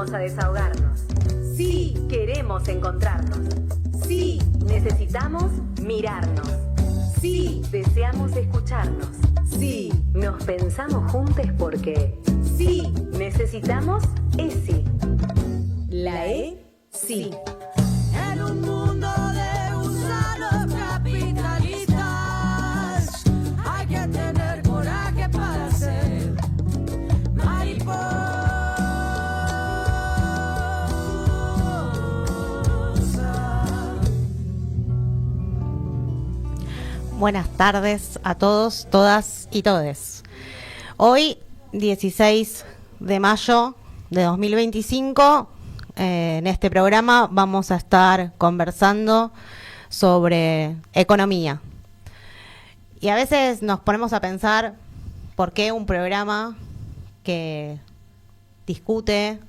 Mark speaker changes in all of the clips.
Speaker 1: vamos a desahogarnos. Sí, queremos encontrarnos. Sí, necesitamos mirarnos. Sí, deseamos escucharnos. Sí, nos pensamos juntos porque sí, necesitamos ESI. La E, sí.
Speaker 2: En un mundo de usados capitalistas, hay que tener coraje para ser mariposa.
Speaker 3: Buenas tardes a todos, todas y todes. Hoy, 16 de mayo de 2025, en este programa vamos a estar conversando sobre economía. Y a veces nos ponemos a pensar por qué un programa que discute,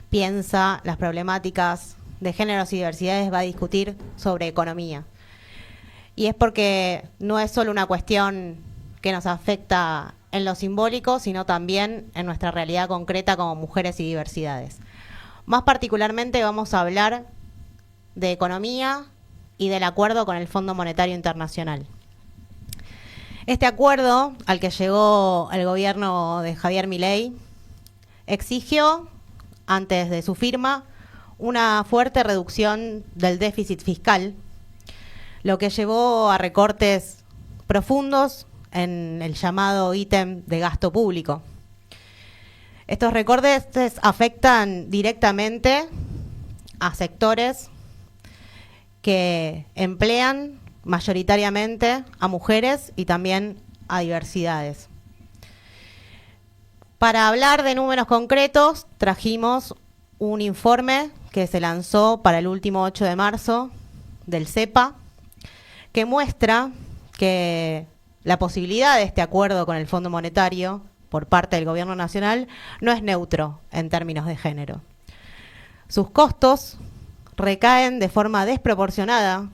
Speaker 3: piensa las problemáticas de géneros y diversidades va a discutir sobre economía. Y es porque no es solo una cuestión que nos afecta en lo simbólico, sino también en nuestra realidad concreta como mujeres y diversidades. Más particularmente vamos a hablar de economía y del acuerdo con el Fondo Monetario Internacional. Este acuerdo al que llegó el gobierno de Javier Milei exigió, antes de su firma, una fuerte reducción del déficit fiscal, lo que llevó a recortes profundos en el llamado ítem de gasto público. Estos recortes afectan directamente a sectores que emplean mayoritariamente a mujeres y también a diversidades. Para hablar de números concretos, trajimos un informe que se lanzó para el último 8 de marzo del CEPA, que muestra que la posibilidad de este acuerdo con el Fondo Monetario por parte del Gobierno Nacional no es neutro en términos de género. Sus costos recaen de forma desproporcionada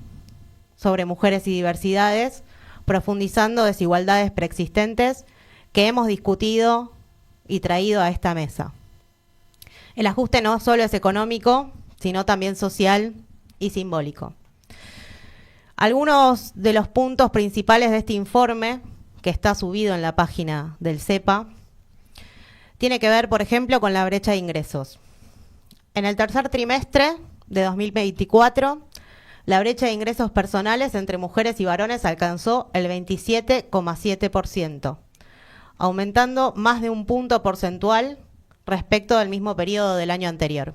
Speaker 3: sobre mujeres y diversidades, profundizando desigualdades preexistentes que hemos discutido y traído a esta mesa. El ajuste no solo es económico, sino también social y simbólico. Algunos de los puntos principales de este informe, que está subido en la página del CEPA, tiene que ver, por ejemplo, con la brecha de ingresos. En el tercer trimestre de 2024, la brecha de ingresos personales entre mujeres y varones alcanzó el 27,7%, aumentando más de un punto porcentual respecto del mismo periodo del año anterior.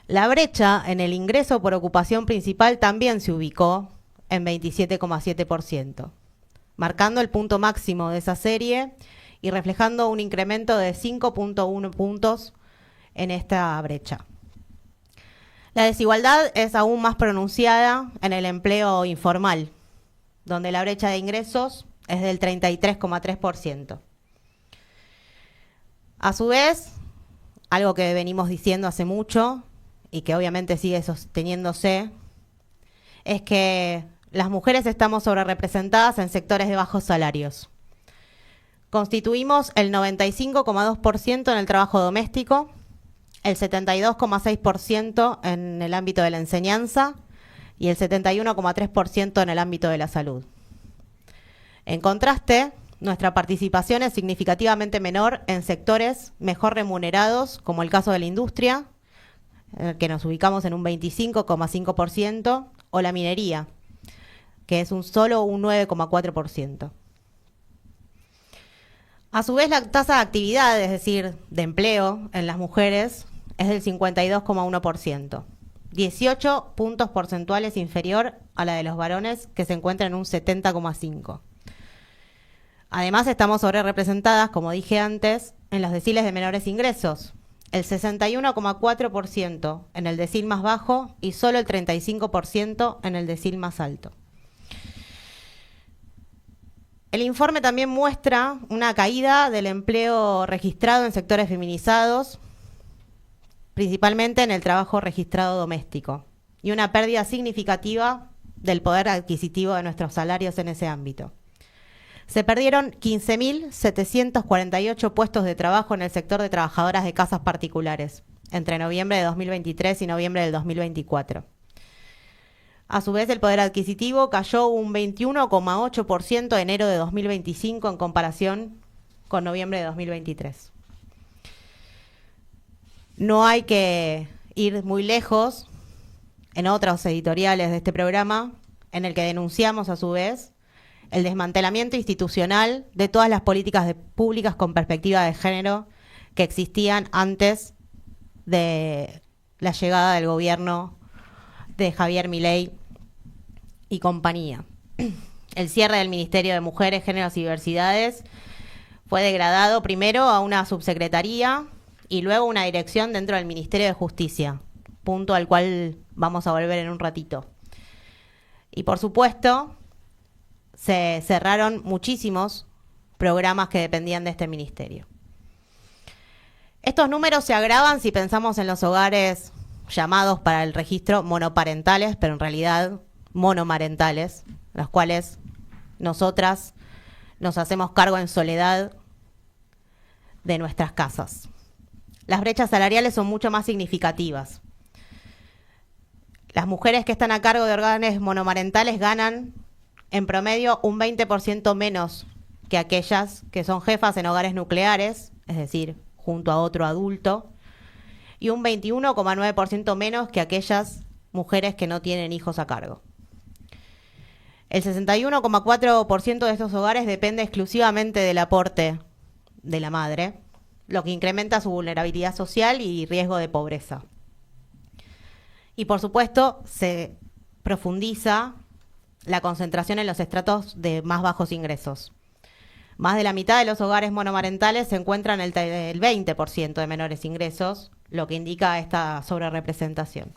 Speaker 3: La brecha en el ingreso por ocupación principal también se ubicó en 27,7%, marcando el punto máximo de esa serie y reflejando un incremento de 5,1 puntos en esta brecha. La desigualdad es aún más pronunciada en el empleo informal, donde la brecha de ingresos es del 33,3%. A su vez, algo que venimos diciendo hace mucho y que obviamente sigue sosteniéndose, es que las mujeres estamos sobrerepresentadas en sectores de bajos salarios. Constituimos el 95,2% en el trabajo doméstico, el 72,6% en el ámbito de la enseñanza y el 71,3% en el ámbito de la salud. En contraste, nuestra participación es significativamente menor en sectores mejor remunerados, como el caso de la industria, que nos ubicamos en un 25,5%, o la minería, que es solo un 9,4%. A su vez, la tasa de actividad, es decir, de empleo en las mujeres, es del 52,1%, 18 puntos porcentuales inferior a la de los varones, que se encuentra en un 70,5%. Además, estamos sobrerepresentadas, como dije antes, en los deciles de menores ingresos, el 61,4% en el decil más bajo y solo el 35% en el decil más alto. El informe también muestra una caída del empleo registrado en sectores feminizados, principalmente en el trabajo registrado doméstico, y una pérdida significativa del poder adquisitivo de nuestros salarios en ese ámbito. Se perdieron 15.748 puestos de trabajo en el sector de trabajadoras de casas particulares entre noviembre de 2023 y noviembre del 2024. A su vez, el poder adquisitivo cayó un 21,8% de enero de 2025 en comparación con noviembre de 2023. No hay que ir muy lejos en otros editoriales de este programa, en el que denunciamos a su vez el desmantelamiento institucional de todas las políticas públicas con perspectiva de género que existían antes de la llegada del gobierno de Javier Milei y compañía. El cierre del Ministerio de Mujeres, Géneros y Diversidades fue degradado primero a una subsecretaría y luego una dirección dentro del Ministerio de Justicia, punto al cual vamos a volver en un ratito. Y por supuesto, se cerraron muchísimos programas que dependían de este ministerio. Estos números se agravan si pensamos en los hogares llamados para el registro monoparentales, pero en realidad monomarentales, los cuales nosotras nos hacemos cargo en soledad de nuestras casas. Las brechas salariales son mucho más significativas. Las mujeres que están a cargo de hogares monomarentales ganan en promedio un 20% menos que aquellas que son jefas en hogares nucleares, es decir, junto a otro adulto, y un 21,9% menos que aquellas mujeres que no tienen hijos a cargo. El 61,4% de estos hogares depende exclusivamente del aporte de la madre, lo que incrementa su vulnerabilidad social y riesgo de pobreza. Y por supuesto, se profundiza la concentración en los estratos de más bajos ingresos. Más de la mitad de los hogares monomarentales se encuentran el 20% de menores ingresos, lo que indica esta sobrerepresentación.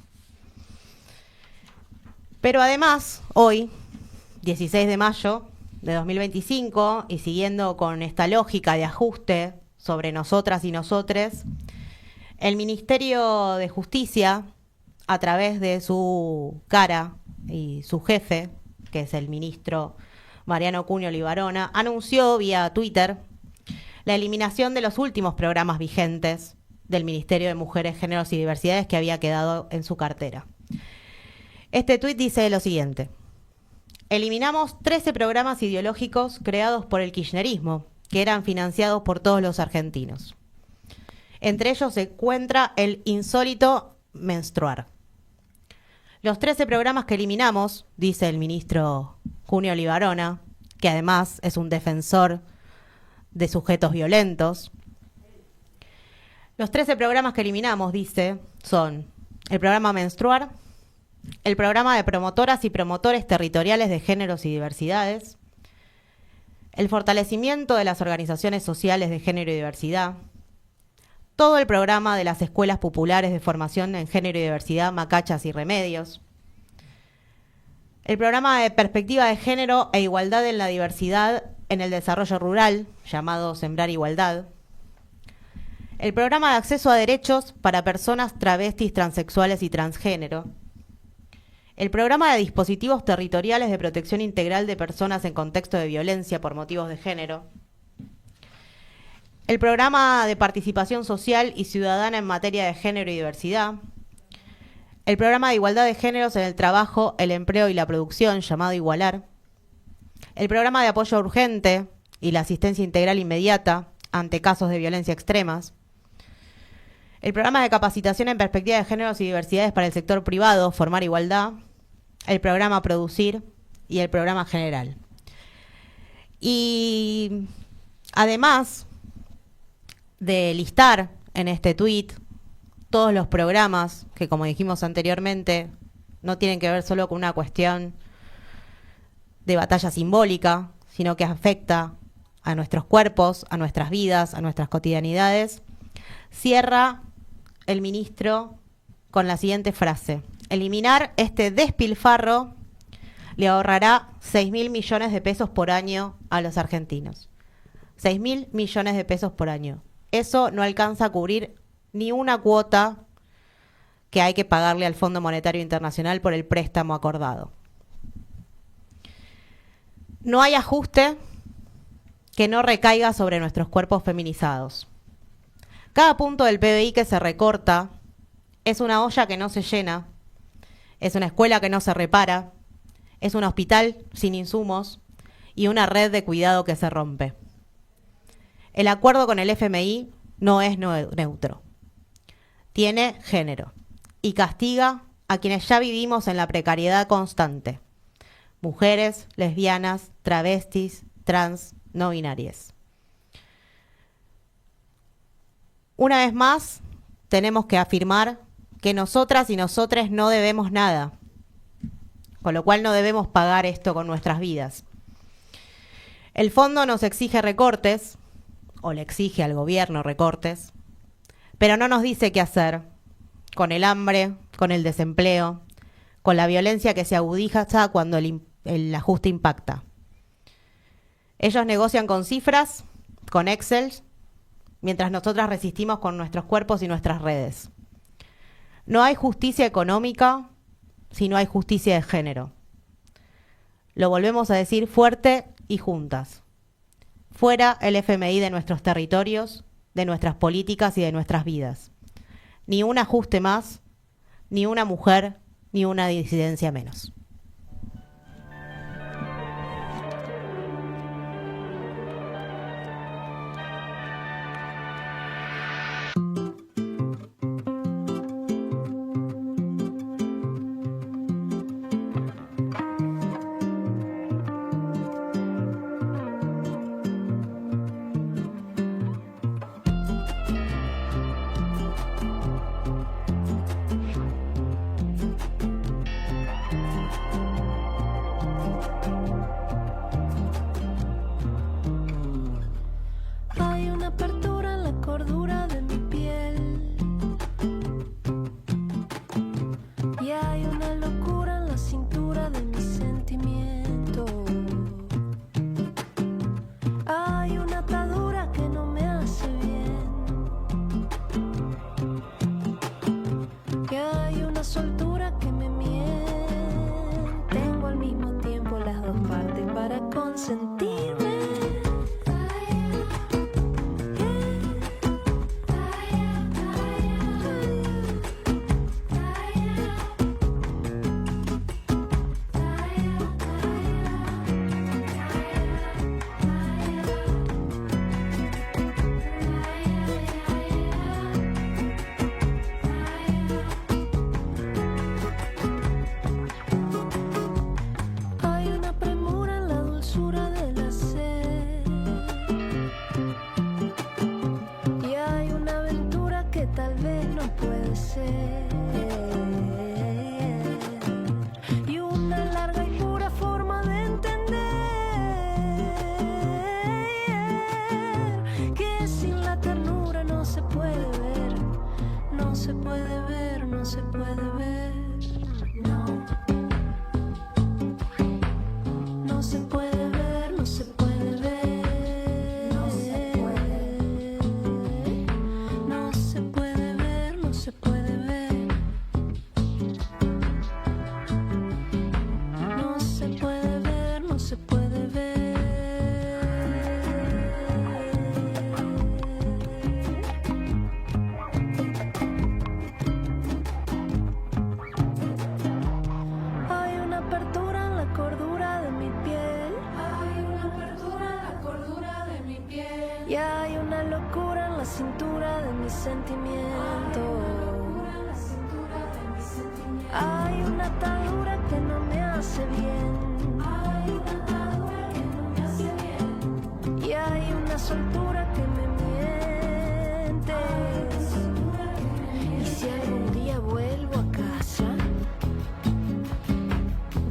Speaker 3: Pero además, hoy, 16 de mayo de 2025, y siguiendo con esta lógica de ajuste sobre nosotras y nosotres, el Ministerio de Justicia, a través de su cara y su jefe, que es el ministro Mariano Cunio Libarona, anunció vía Twitter la eliminación de los últimos programas vigentes del Ministerio de Mujeres, Géneros y Diversidades que había quedado en su cartera. Este tuit dice lo siguiente: eliminamos 13 programas ideológicos creados por el kirchnerismo, que eran financiados por todos los argentinos. Entre ellos se encuentra el insólito Menstruar. Los 13 programas que eliminamos, dice el ministro Cunio Libarona, que además es un defensor de sujetos violentos. Los 13 programas que eliminamos, dice, son el programa Menstruar, el programa de promotoras y promotores territoriales de géneros y diversidades, el fortalecimiento de las organizaciones sociales de género y diversidad, todo el programa de las escuelas populares de formación en género y diversidad, Macachas y Remedios, el programa de perspectiva de género e igualdad en la diversidad en el desarrollo rural, llamado Sembrar Igualdad, el programa de acceso a derechos para personas travestis, transexuales y transgénero, el programa de dispositivos territoriales de protección integral de personas en contexto de violencia por motivos de género, el programa de participación social y ciudadana en materia de género y diversidad, el programa de igualdad de géneros en el trabajo, el empleo y la producción, llamado Igualar, el programa de apoyo urgente y la asistencia integral inmediata ante casos de violencia extremas, el programa de capacitación en perspectiva de géneros y diversidades para el sector privado, Formar Igualdad, el programa Producir y el programa General. Y además de listar en este tuit todos los programas que, como dijimos anteriormente, no tienen que ver solo con una cuestión de batalla simbólica, sino que afecta a nuestros cuerpos, a nuestras vidas, a nuestras cotidianidades, cierra el ministro con la siguiente frase: eliminar este despilfarro le ahorrará 6.000 millones de pesos por año a los argentinos. 6.000 millones de pesos por año. Eso no alcanza a cubrir ni una cuota que hay que pagarle al Fondo Monetario Internacional por el préstamo acordado. No hay ajuste que no recaiga sobre nuestros cuerpos feminizados. Cada punto del PBI que se recorta es una olla que no se llena, es una escuela que no se repara, es un hospital sin insumos y una red de cuidado que se rompe. El acuerdo con el FMI no es neutro. Tiene género y castiga a quienes ya vivimos en la precariedad constante. Mujeres, lesbianas, travestis, trans, no binarias. Una vez más, tenemos que afirmar que nosotras y nosotres no debemos nada, con lo cual no debemos pagar esto con nuestras vidas. El fondo nos exige recortes, o le exige al gobierno recortes, pero no nos dice qué hacer con el hambre, con el desempleo, con la violencia que se agudiza cuando el ajuste impacta. Ellos negocian con cifras, con Excel, mientras nosotras resistimos con nuestros cuerpos y nuestras redes. No hay justicia económica si no hay justicia de género. Lo volvemos a decir fuerte y juntas. Fuera el FMI de nuestros territorios, de nuestras políticas y de nuestras vidas. Ni un ajuste más, ni una mujer, ni una disidencia menos.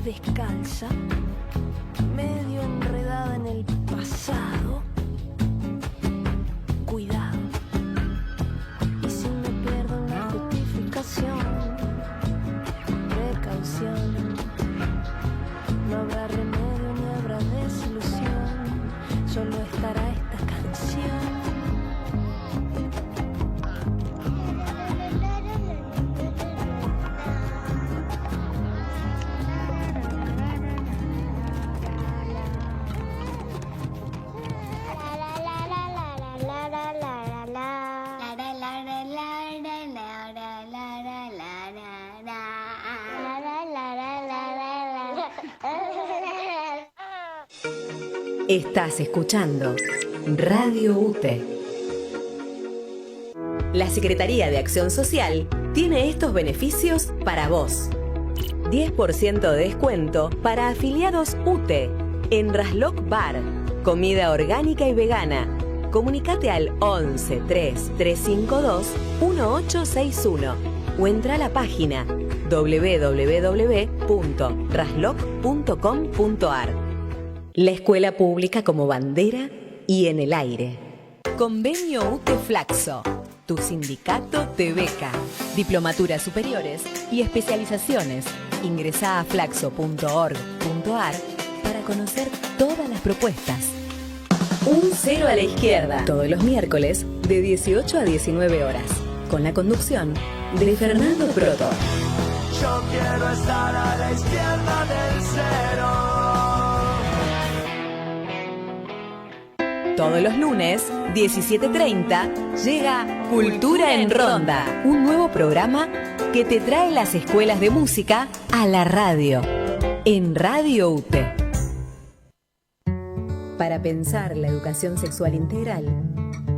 Speaker 2: Descalza, medio enredada en el pasado. Cuidado, y si me pierdo en la justificación, precaución. No habrá remedio ni habrá desilusión, solo estará esta canción.
Speaker 1: Estás escuchando Radio UTE. La Secretaría de Acción Social tiene estos beneficios para vos. 10% de descuento para afiliados UTE en Rasloc Bar, comida orgánica y vegana. Comunicate al 11 3 352 1861 o entra a la página www.rasloc.com.ar. La escuela pública como bandera y en el aire. Convenio UTE Flaxo. Tu sindicato te beca. Diplomaturas superiores y especializaciones. Ingresá a flaxo.org.ar para conocer todas las propuestas. Un cero a la izquierda. Todos los miércoles de 18 a 19 horas. Con la conducción de Fernando Proto.
Speaker 4: Yo quiero estar a la izquierda del cero.
Speaker 1: Todos los lunes, 17:30, llega Cultura en Ronda, un nuevo programa que te trae las escuelas de música a la radio, en Radio UTE. Para pensar la educación sexual integral,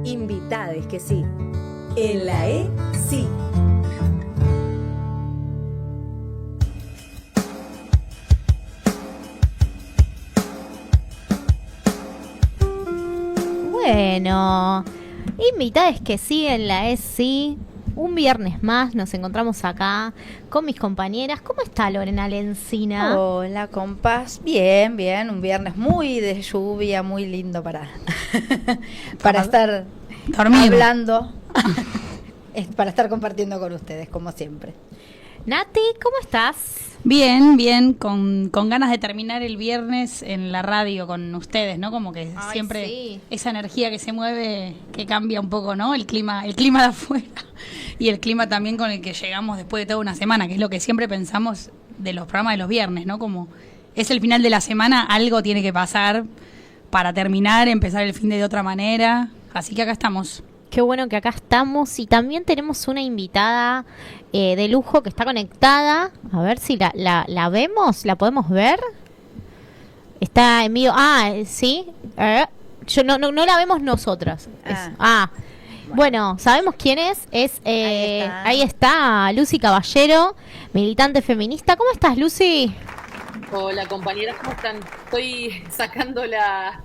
Speaker 1: invitades que sí. En la E, sí.
Speaker 5: Bueno, invitades que sí en la ESI. Un viernes más nos encontramos acá con mis compañeras. ¿Cómo está Lorena Lencina?
Speaker 6: Hola, compas. Bien, bien. Un viernes muy de lluvia, muy lindo para estar hablando, para estar compartiendo con ustedes, como siempre.
Speaker 5: Nati, ¿cómo estás?
Speaker 7: Bien, bien, con ganas de terminar el viernes en la radio con ustedes, ¿no? Como que siempre
Speaker 5: sí.
Speaker 7: Esa energía que se mueve, que cambia un poco, ¿no? El clima de afuera y el clima también con el que llegamos después de toda una semana, que es lo que siempre pensamos de los programas de los viernes, ¿no? Como es el final de la semana, algo tiene que pasar para terminar, empezar el fin de otra manera, así que acá estamos.
Speaker 5: Qué bueno que acá estamos y también tenemos una invitada de lujo que está conectada. A ver si la vemos, la podemos ver. Está en vivo. Sí. Yo no la vemos nosotras. Bueno, sabemos quién es. Ahí está Lucy Caballero, militante feminista. ¿Cómo estás, Lucy?
Speaker 8: Hola, compañeras, ¿cómo están? Estoy sacando el agua.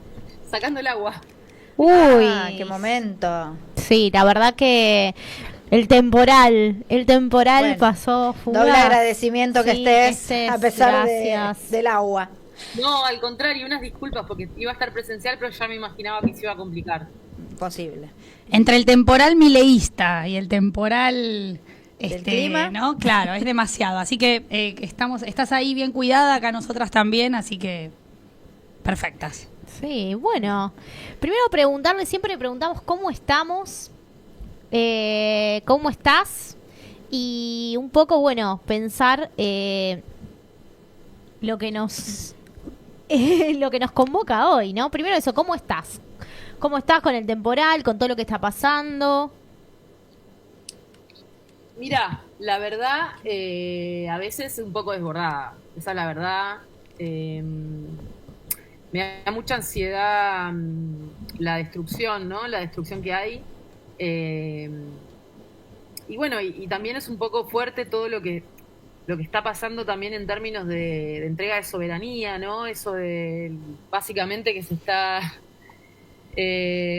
Speaker 5: Uy,
Speaker 6: qué momento.
Speaker 5: Sí, la verdad que el temporal bueno, pasó fugaz.
Speaker 6: Doble agradecimiento que estés a pesar del agua.
Speaker 8: No, al contrario, unas disculpas porque iba a estar presencial, pero ya me imaginaba que se iba a complicar.
Speaker 6: Posible.
Speaker 7: Entre el temporal mileísta y el temporal
Speaker 6: ¿del clima?
Speaker 7: ¿no? Claro, es demasiado. Así que estás ahí bien cuidada, acá nosotras también, así que perfectas.
Speaker 5: Sí, bueno, primero siempre le preguntamos cómo estamos, cómo estás y un poco, bueno, pensar lo que nos convoca hoy, ¿no? Primero eso, ¿cómo estás? ¿Cómo estás con el temporal, con todo lo que está pasando?
Speaker 8: Mira, la verdad, a veces un poco desbordada, esa es la verdad. Me da mucha ansiedad la destrucción, ¿no? La destrucción que hay. Y bueno, y también es un poco fuerte todo lo que está pasando también en términos de entrega de soberanía, ¿no? Eso de básicamente que se está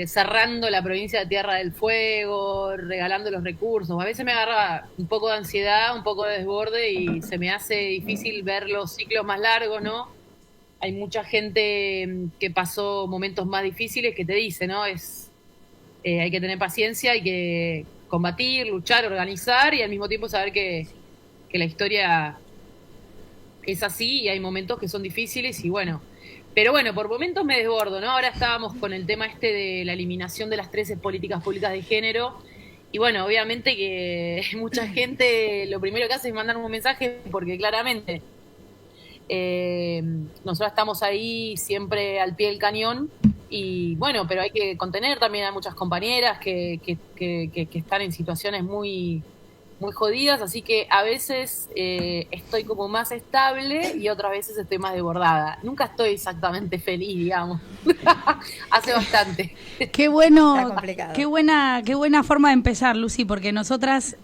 Speaker 8: cerrando la provincia de Tierra del Fuego, regalando los recursos. A veces me agarra un poco de ansiedad, un poco de desborde y se me hace difícil ver los ciclos más largos, ¿no? Hay mucha gente que pasó momentos más difíciles que te dice, ¿no? Hay que tener paciencia, hay que combatir, luchar, organizar y al mismo tiempo saber que la historia es así y hay momentos que son difíciles y bueno. Pero bueno, por momentos me desbordo, ¿no? Ahora estábamos con el tema de la eliminación de las 13 políticas públicas de género y bueno, obviamente que mucha gente lo primero que hace es mandar un mensaje porque claramente nosotros estamos ahí siempre al pie del cañón y bueno, pero hay que contener también a muchas compañeras que están en situaciones muy muy jodidas, así que a veces estoy como más estable y otras veces estoy más desbordada. Nunca estoy exactamente feliz, digamos. Hace bastante.
Speaker 7: Qué bueno,
Speaker 6: Está complicado.
Speaker 7: qué buena forma de empezar, Lucy, porque nosotras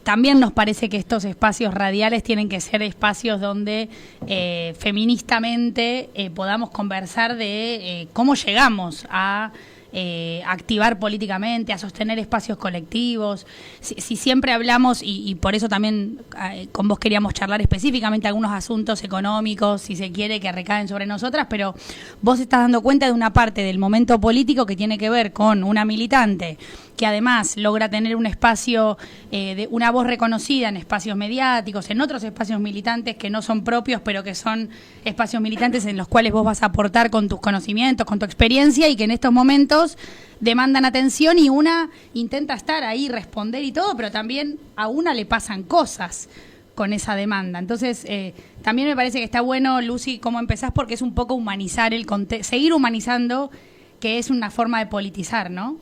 Speaker 7: también nos parece que estos espacios radiales tienen que ser espacios donde feministamente podamos conversar de cómo llegamos a activar políticamente, a sostener espacios colectivos. Si siempre hablamos, y por eso también con vos queríamos charlar específicamente algunos asuntos económicos, si se quiere, que recaen sobre nosotras, pero vos estás dando cuenta de una parte del momento político que tiene que ver con una militante que además logra tener un espacio, de una voz reconocida en espacios mediáticos, en otros espacios militantes que no son propios, pero que son espacios militantes en los cuales vos vas a aportar con tus conocimientos, con tu experiencia, y que en estos momentos demandan atención, y una intenta estar ahí, responder y todo, pero también a una le pasan cosas con esa demanda. Entonces, también me parece que está bueno, Lucy, cómo empezás, porque es un poco humanizar el contexto, seguir humanizando, que es una forma de politizar, ¿no?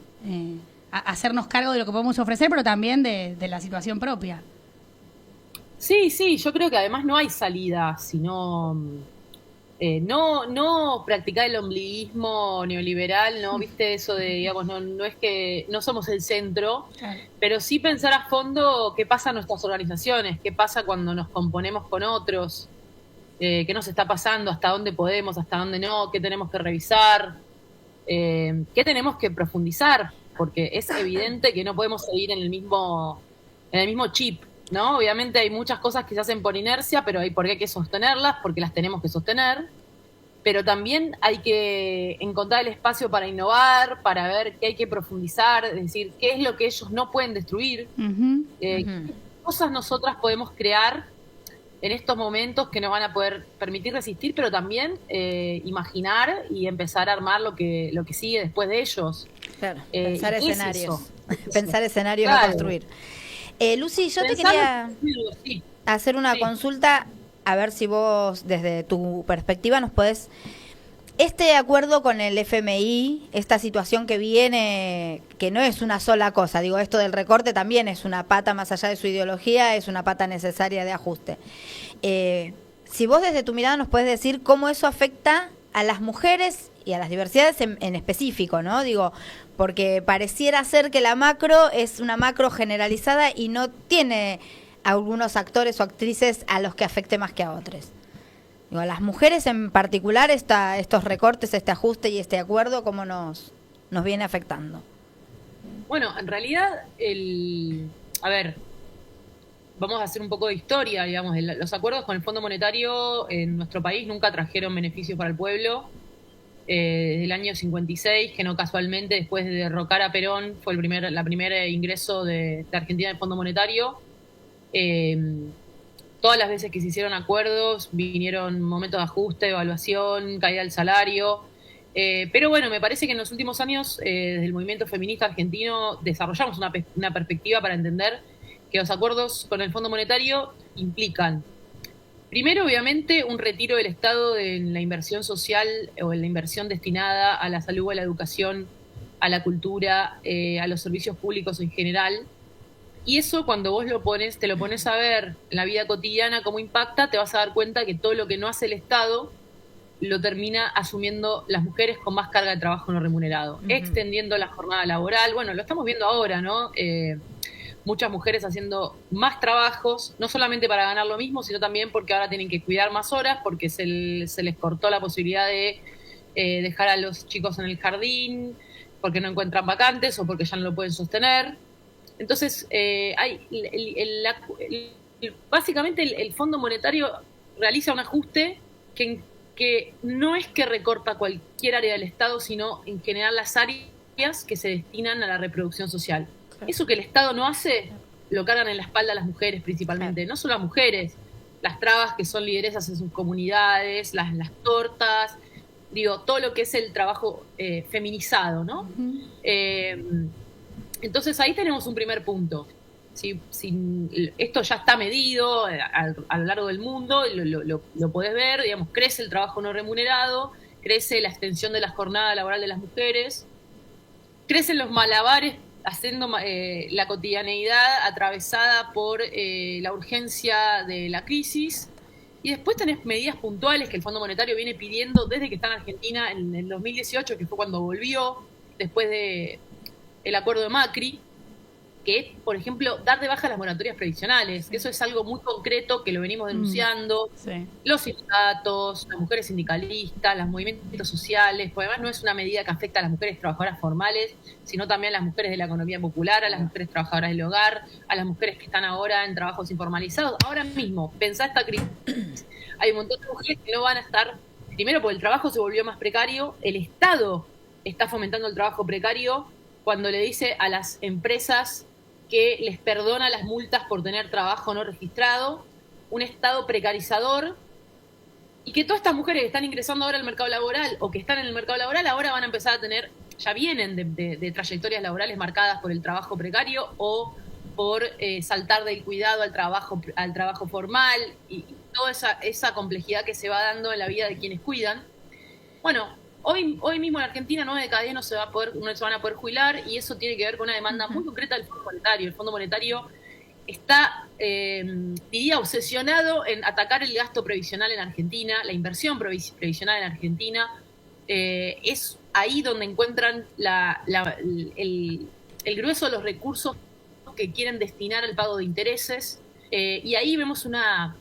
Speaker 7: Hacernos cargo de lo que podemos ofrecer, pero también de la situación propia.
Speaker 8: Sí, yo creo que además no hay salida, sino no practicar el ombliguismo neoliberal, ¿no? Viste eso de, digamos, no es que no somos el centro,
Speaker 7: Claro.
Speaker 8: pero sí pensar a fondo qué pasa en nuestras organizaciones, qué pasa cuando nos componemos con otros, qué nos está pasando, hasta dónde podemos, hasta dónde no, qué tenemos que revisar, qué tenemos que profundizar, porque es evidente que no podemos seguir en el mismo chip, ¿no? Obviamente hay muchas cosas que se hacen por inercia, pero hay por qué hay que sostenerlas, porque las tenemos que sostener, pero también hay que encontrar el espacio para innovar, para ver qué hay que profundizar, es decir, qué es lo que ellos no pueden destruir, qué cosas nosotras podemos crear en estos momentos que nos van a poder permitir resistir, pero también imaginar y empezar a armar lo que sigue después de ellos.
Speaker 6: Claro, pensar
Speaker 8: ¿y qué es
Speaker 6: escenarios.
Speaker 8: eso?
Speaker 6: Pensar escenarios,
Speaker 8: Claro.
Speaker 6: no construir. Lucy, yo te
Speaker 8: Pensar
Speaker 6: quería
Speaker 8: sí.
Speaker 6: hacer una
Speaker 8: Sí.
Speaker 6: consulta, a ver si vos, desde tu perspectiva, nos podés... Este acuerdo con el FMI, esta situación que viene, que no es una sola cosa, digo, esto del recorte también es una pata más allá de su ideología, es una pata necesaria de ajuste. Si vos desde tu mirada nos podés decir cómo eso afecta a las mujeres y a las diversidades en específico, ¿no? Digo, porque pareciera ser que la macro es una macro generalizada y no tiene algunos actores o actrices a los que afecte más que a otros. Digo, a las mujeres en particular estos recortes, este ajuste y este acuerdo, ¿cómo nos viene afectando?
Speaker 8: Bueno, en realidad, a ver, vamos a hacer un poco de historia, digamos. Los acuerdos con el Fondo Monetario en nuestro país nunca trajeron beneficios para el pueblo. Desde el año 56, que no casualmente después de derrocar a Perón fue la primera ingreso de Argentina al Fondo Monetario. Todas las veces que se hicieron acuerdos vinieron momentos de ajuste, evaluación, caída del salario. Pero bueno, me parece que en los últimos años, desde el movimiento feminista argentino, desarrollamos una perspectiva para entender que los acuerdos con el Fondo Monetario implican, primero, obviamente, un retiro del Estado en la inversión social o en la inversión destinada a la salud, a la educación, a la cultura, a los servicios públicos en general. Y eso, cuando vos te lo pones a ver en la vida cotidiana cómo impacta, te vas a dar cuenta que todo lo que no hace el Estado lo termina asumiendo las mujeres con más carga de trabajo no remunerado, extendiendo la jornada laboral. Bueno, lo estamos viendo ahora, ¿no? Muchas mujeres haciendo más trabajos, no solamente para ganar lo mismo, sino también porque ahora tienen que cuidar más horas, porque se les cortó la posibilidad de dejar a los chicos en el jardín, porque no encuentran vacantes o porque ya no lo pueden sostener. Entonces, básicamente el Fondo Monetario realiza un ajuste que no es que recorta cualquier área del Estado, sino en general las áreas que se destinan a la reproducción social. Eso que el Estado no hace, lo cargan en la espalda a las mujeres principalmente. No solo a las mujeres, las trabas que son lideresas en sus comunidades, las tortas, digo, todo lo que es el trabajo feminizado, ¿no? Entonces ahí tenemos un primer punto. Esto ya está medido a lo largo del mundo, lo podés ver, digamos, crece el trabajo no remunerado, crece la extensión de la jornada laboral de las mujeres, crecen los malabares haciendo la cotidianeidad atravesada por la urgencia de la crisis. Y después tenés medidas puntuales que el Fondo Monetario viene pidiendo desde que está en Argentina en el 2018, que fue cuando volvió, después de el acuerdo de Macri, que es, por ejemplo, dar de baja las moratorias previsionales, que eso es algo muy concreto que lo venimos denunciando, los sindicatos, las mujeres sindicalistas, los movimientos sociales, porque además no es una medida que afecta a las mujeres trabajadoras formales, sino también a las mujeres de la economía popular, a las mujeres trabajadoras del hogar, a las mujeres que están ahora en trabajos informalizados. Ahora mismo, pensá esta crisis, hay un montón de mujeres que no van a estar, primero porque el trabajo se volvió más precario, el Estado está fomentando el trabajo precario cuando le dice a las empresas que les perdona las multas por tener trabajo no registrado, un Estado precarizador, y que todas estas mujeres que están ingresando ahora al mercado laboral o que están en el mercado laboral ahora van a empezar a tener, ya vienen de trayectorias laborales marcadas por el trabajo precario o por saltar del cuidado al trabajo formal y toda esa complejidad que se va dando en la vida de quienes cuidan. Bueno, Hoy mismo en Argentina 9 de cada 10 no se van a poder jubilar, y eso tiene que ver con una demanda muy concreta del Fondo Monetario. El Fondo Monetario está, diría, obsesionado en atacar el gasto previsional en Argentina, la inversión previsional en Argentina. Es ahí donde encuentran el grueso de los recursos que quieren destinar al pago de intereses, y ahí vemos una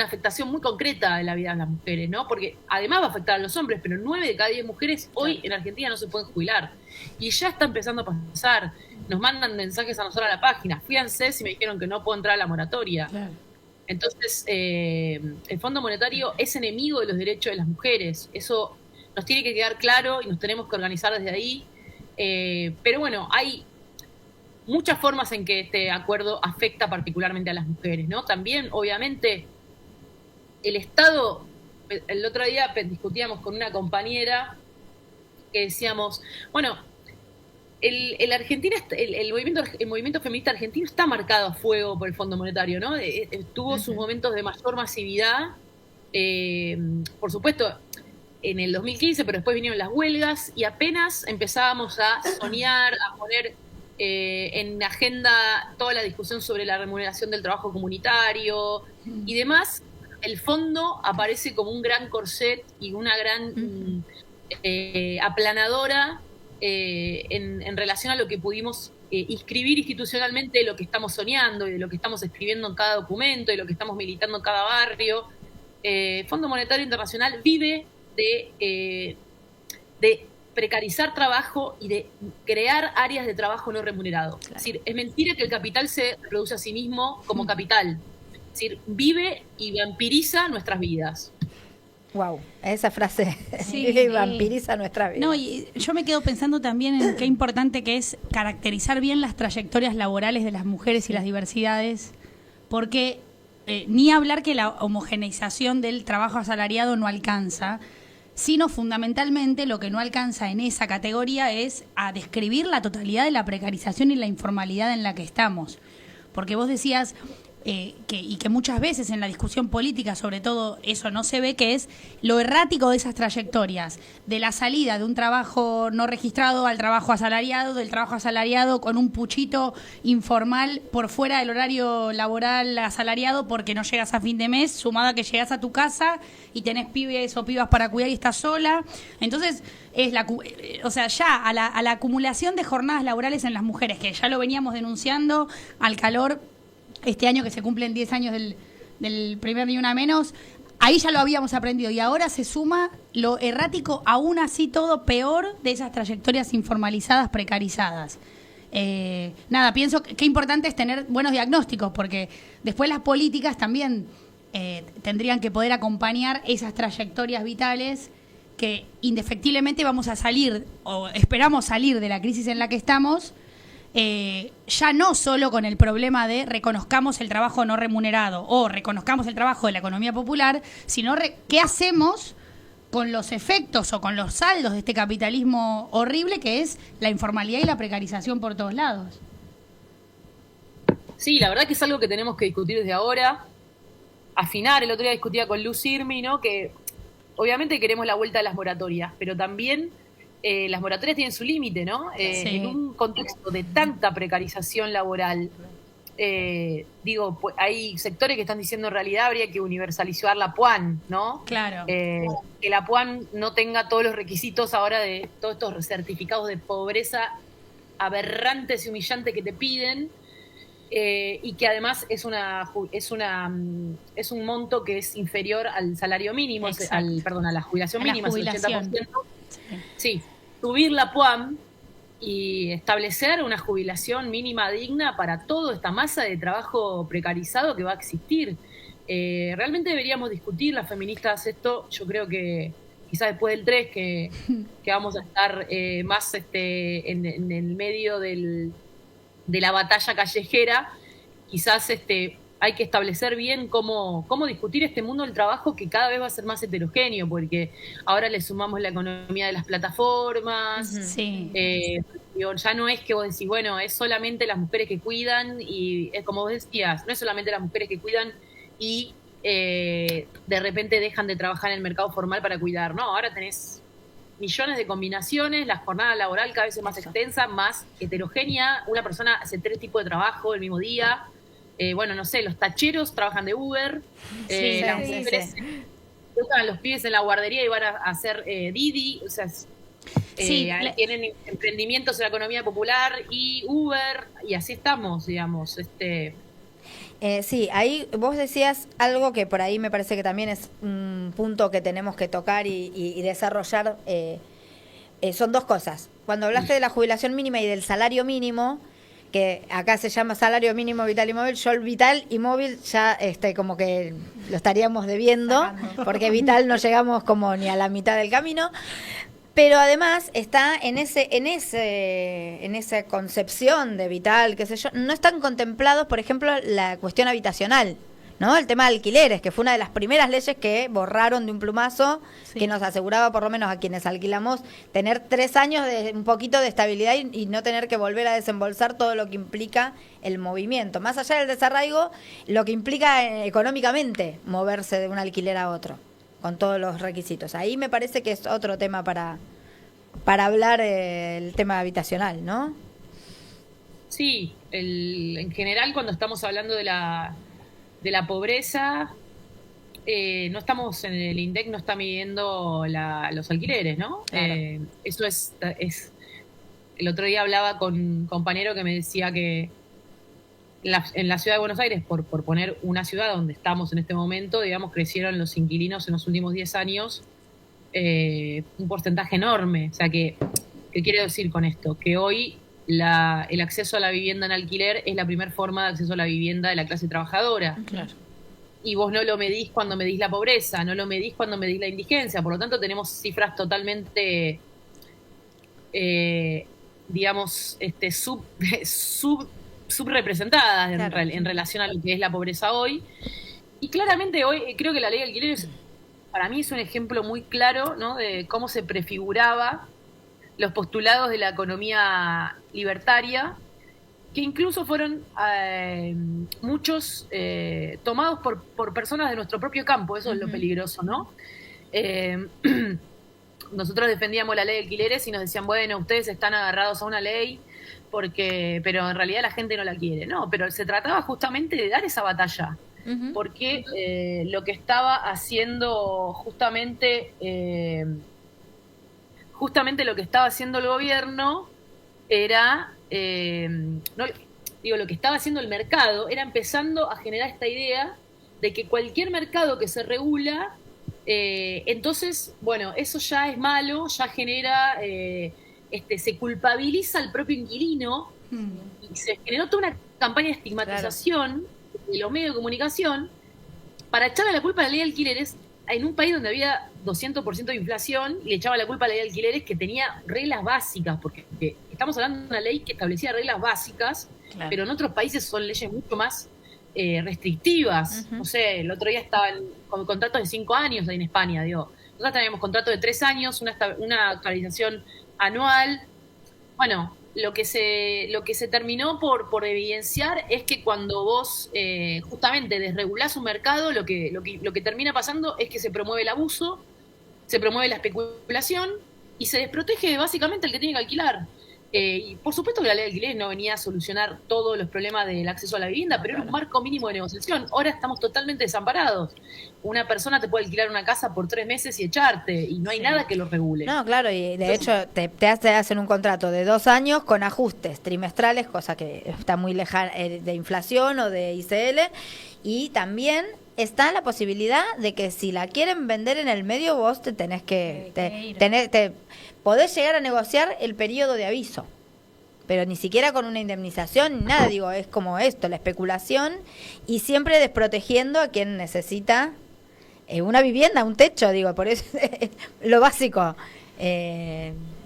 Speaker 8: afectación muy concreta de la vida de las mujeres, ¿no? Porque además va a afectar a los hombres, pero 9 de cada 10 mujeres hoy en Argentina no se pueden jubilar. Y ya está empezando a pasar. Nos mandan mensajes a nosotros a la página. Fui a ANSES y me dijeron que no puedo entrar a la moratoria. Claro. Entonces, el Fondo Monetario es enemigo de los derechos de las mujeres. Eso nos tiene que quedar claro y nos tenemos que organizar desde ahí. Pero bueno, hay muchas formas en que este acuerdo afecta particularmente a las mujeres, ¿no? También, obviamente, el Estado, el otro día discutíamos con una compañera que decíamos, bueno, el movimiento feminista argentino está marcado a fuego por el Fondo Monetario, ¿no? Tuvo sus momentos de mayor masividad, por supuesto, en el 2015, pero después vinieron las huelgas y apenas empezábamos a soñar, a poner en agenda toda la discusión sobre la remuneración del trabajo comunitario y demás. El fondo aparece como un gran corset y una gran aplanadora en relación a lo que pudimos inscribir institucionalmente, de lo que estamos soñando y de lo que estamos escribiendo en cada documento y lo que estamos militando en cada barrio. Fondo Monetario Internacional vive de precarizar trabajo y de crear áreas de trabajo no remunerado. Claro. Es decir, es mentira que el capital se reproduce a sí mismo como capital. Es decir, vive y vampiriza nuestras vidas.
Speaker 6: Wow, esa frase, vive y vampiriza nuestras vidas.
Speaker 7: No, y yo me quedo pensando también en qué importante que es caracterizar bien las trayectorias laborales de las mujeres y las diversidades, porque ni hablar que la homogeneización del trabajo asalariado no alcanza, sino fundamentalmente lo que no alcanza en esa categoría es a describir la totalidad de la precarización y la informalidad en la que estamos. Porque vos decías que muchas veces en la discusión política, sobre todo, eso no se ve, que es lo errático de esas trayectorias, de la salida de un trabajo no registrado al trabajo asalariado, del trabajo asalariado con un puchito informal por fuera del horario laboral asalariado porque no llegas a fin de mes, sumado a que llegas a tu casa y tenés pibes o pibas para cuidar y estás sola. Entonces, o sea, ya a la acumulación de jornadas laborales en las mujeres, que ya lo veníamos denunciando al calor este año que se cumplen 10 años del primer Ni Una Menos, ahí ya lo habíamos aprendido y ahora se suma lo errático, aún así todo peor, de esas trayectorias informalizadas, precarizadas. Nada, pienso que importante es tener buenos diagnósticos, porque después las políticas también tendrían que poder acompañar esas trayectorias vitales que indefectiblemente vamos a salir, o esperamos salir de la crisis en la que estamos, ya no solo con el problema de reconozcamos el trabajo no remunerado o reconozcamos el trabajo de la economía popular, sino qué hacemos con los efectos o con los saldos de este capitalismo horrible que es la informalidad y la precarización por todos lados.
Speaker 8: Sí, la verdad que es algo que tenemos que discutir desde ahora, afinar. El otro día discutía con Luz Irmi, ¿no? Que obviamente queremos la vuelta de las moratorias, pero también las moratorias tienen su límite, ¿no?
Speaker 7: Sí.
Speaker 8: En un contexto de tanta precarización laboral, pues, hay sectores que están diciendo en realidad habría que universalizar la PUAN, ¿no?
Speaker 7: Claro.
Speaker 8: Que la PUAN no tenga todos los requisitos ahora de todos estos certificados de pobreza aberrantes y humillantes que te piden, y que además es un monto que es inferior al salario mínimo, a la jubilación mínima, es el 80%. Sí, subir la PUAM y establecer una jubilación mínima digna para toda esta masa de trabajo precarizado que va a existir. Realmente deberíamos discutir las feministas esto. Yo creo que quizás después del 3 que vamos a estar más en el medio de la batalla callejera, quizás hay que establecer bien cómo discutir este mundo del trabajo, que cada vez va a ser más heterogéneo, porque ahora le sumamos la economía de las plataformas.
Speaker 7: Sí.
Speaker 8: Ya no es que vos decís, bueno, es solamente las mujeres que cuidan, y es como vos decías, no es solamente las mujeres que cuidan y de repente dejan de trabajar en el mercado formal para cuidar. No, ahora tenés millones de combinaciones, la jornada laboral cada vez es más extensa, más heterogénea, una persona hace 3 tipos de trabajo el mismo día. No sé, los tacheros trabajan de Uber, las mujeres buscan a los pibes en la guardería y van a hacer Didi, o sea, tienen emprendimientos en la economía popular y Uber, y así estamos, digamos.
Speaker 6: Sí, ahí vos decías algo que por ahí me parece que también es un punto que tenemos que tocar y desarrollar. Son 2 cosas. Cuando hablaste de la jubilación mínima y del salario mínimo, que acá se llama salario mínimo vital y móvil, yo el vital y móvil ya como que lo estaríamos debiendo, porque vital no llegamos como ni a la mitad del camino. Pero además está en esa concepción de vital, qué sé yo, no están contemplados, por ejemplo, la cuestión habitacional, ¿no? El tema de alquileres, que fue una de las primeras leyes que borraron de un plumazo, que nos aseguraba, por lo menos a quienes alquilamos, tener 3 años de un poquito de estabilidad y no tener que volver a desembolsar todo lo que implica el movimiento. Más allá del desarraigo, lo que implica económicamente moverse de un alquiler a otro, con todos los requisitos. Ahí me parece que es otro tema para hablar, el tema habitacional, ¿no?
Speaker 8: Sí, en general cuando estamos hablando de la pobreza, no estamos en el INDEC, no está midiendo los alquileres, ¿no?
Speaker 6: Claro.
Speaker 8: Eso es. El otro día hablaba con un compañero que me decía que en la ciudad de Buenos Aires, por poner una ciudad donde estamos en este momento, digamos, crecieron los inquilinos en los últimos 10 años un porcentaje enorme. O sea, ¿qué quiero decir con esto? Que hoy el acceso a la vivienda en alquiler es la primera forma de acceso a la vivienda de la clase trabajadora.
Speaker 7: Claro.
Speaker 8: Y vos no lo medís cuando medís la pobreza, no lo medís cuando medís la indigencia. Por lo tanto, tenemos cifras totalmente, digamos, subrepresentadas, claro, en relación a lo que es la pobreza hoy. Y claramente hoy creo que la ley de alquileres para mí es un ejemplo muy claro, ¿no?, de cómo se prefiguraba los postulados de la economía libertaria, que incluso fueron muchos tomados por personas de nuestro propio campo. Eso es lo peligroso, ¿no? Nosotros defendíamos la ley de alquileres y nos decían, bueno, ustedes están agarrados a una ley pero en realidad la gente no la quiere. No, pero se trataba justamente de dar esa batalla, porque lo que estaba haciendo justamente lo que estaba haciendo el gobierno era, lo que estaba haciendo el mercado era empezando a generar esta idea de que cualquier mercado que se regula, entonces, bueno, eso ya es malo, ya genera, se culpabiliza al propio inquilino, y se generó toda una campaña de estigmatización de los medios de comunicación para echarle la culpa a la ley de alquileres en un país donde había 200% de inflación, y le echaba la culpa a la ley de alquileres que tenía reglas básicas, porque estamos hablando de una ley que establecía reglas básicas, claro, pero en otros países son leyes mucho más restrictivas. No sé, el otro día estaban con contratos de 5 años ahí en España, digo. Nosotros teníamos contratos de 3 años, una actualización anual. Bueno, lo que se terminó por evidenciar es que cuando vos justamente desregulás un mercado, lo que termina pasando es que se promueve el abuso, se promueve la especulación, y se desprotege básicamente el que tiene que alquilar. Y por supuesto que la ley de alquiler no venía a solucionar todos los problemas del acceso a la vivienda, pero era un marco mínimo de negociación. Ahora estamos totalmente desamparados. Una persona te puede alquilar una casa por 3 meses y echarte, y no hay nada que lo regule.
Speaker 6: No, claro, y de hecho te hacen un contrato de 2 años con ajustes trimestrales, cosa que está muy lejana de inflación o de ICL, y también está la posibilidad de que si la quieren vender en el medio, vos te tenés que podés llegar a negociar el periodo de aviso, pero ni siquiera con una indemnización ni nada. Digo, es como esto, la especulación, y siempre desprotegiendo a quien necesita una vivienda, un techo, digo, por eso lo básico.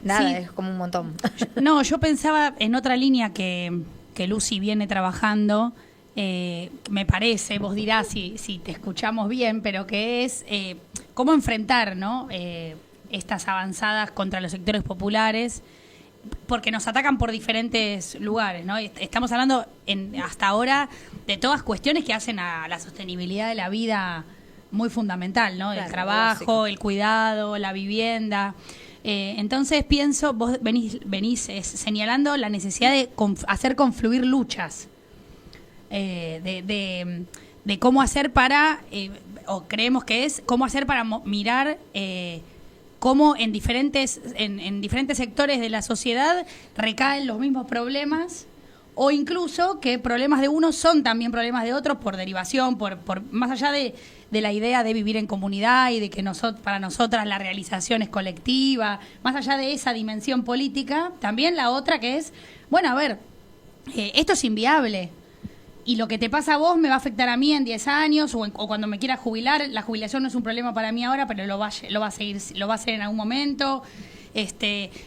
Speaker 6: Nada,
Speaker 7: Sí.
Speaker 6: es como un montón.
Speaker 7: No, yo pensaba en otra línea que Lucy viene trabajando, me parece, vos dirás si te escuchamos bien, pero que es cómo enfrentar, ¿no? Estas avanzadas contra los sectores populares, porque nos atacan por diferentes lugares, ¿no? Estamos hablando hasta ahora de todas cuestiones que hacen a la sostenibilidad de la vida muy fundamental, ¿no?
Speaker 6: Claro,
Speaker 7: el trabajo, el cuidado, la vivienda. Entonces pienso, vos venís señalando la necesidad de hacer confluir luchas, de cómo hacer para, o creemos que es, cómo hacer para mirar cómo en diferentes sectores de la sociedad recaen los mismos problemas, o incluso que problemas de unos son también problemas de otros por derivación, por más allá de la idea de vivir en comunidad y de que para nosotras la realización es colectiva, más allá de esa dimensión política, también la otra que es, bueno, a ver, esto es inviable. Y lo que te pasa a vos me va a afectar a mí en 10 años o cuando me quiera jubilar. La jubilación no es un problema para mí ahora, pero lo va a ser en algún momento.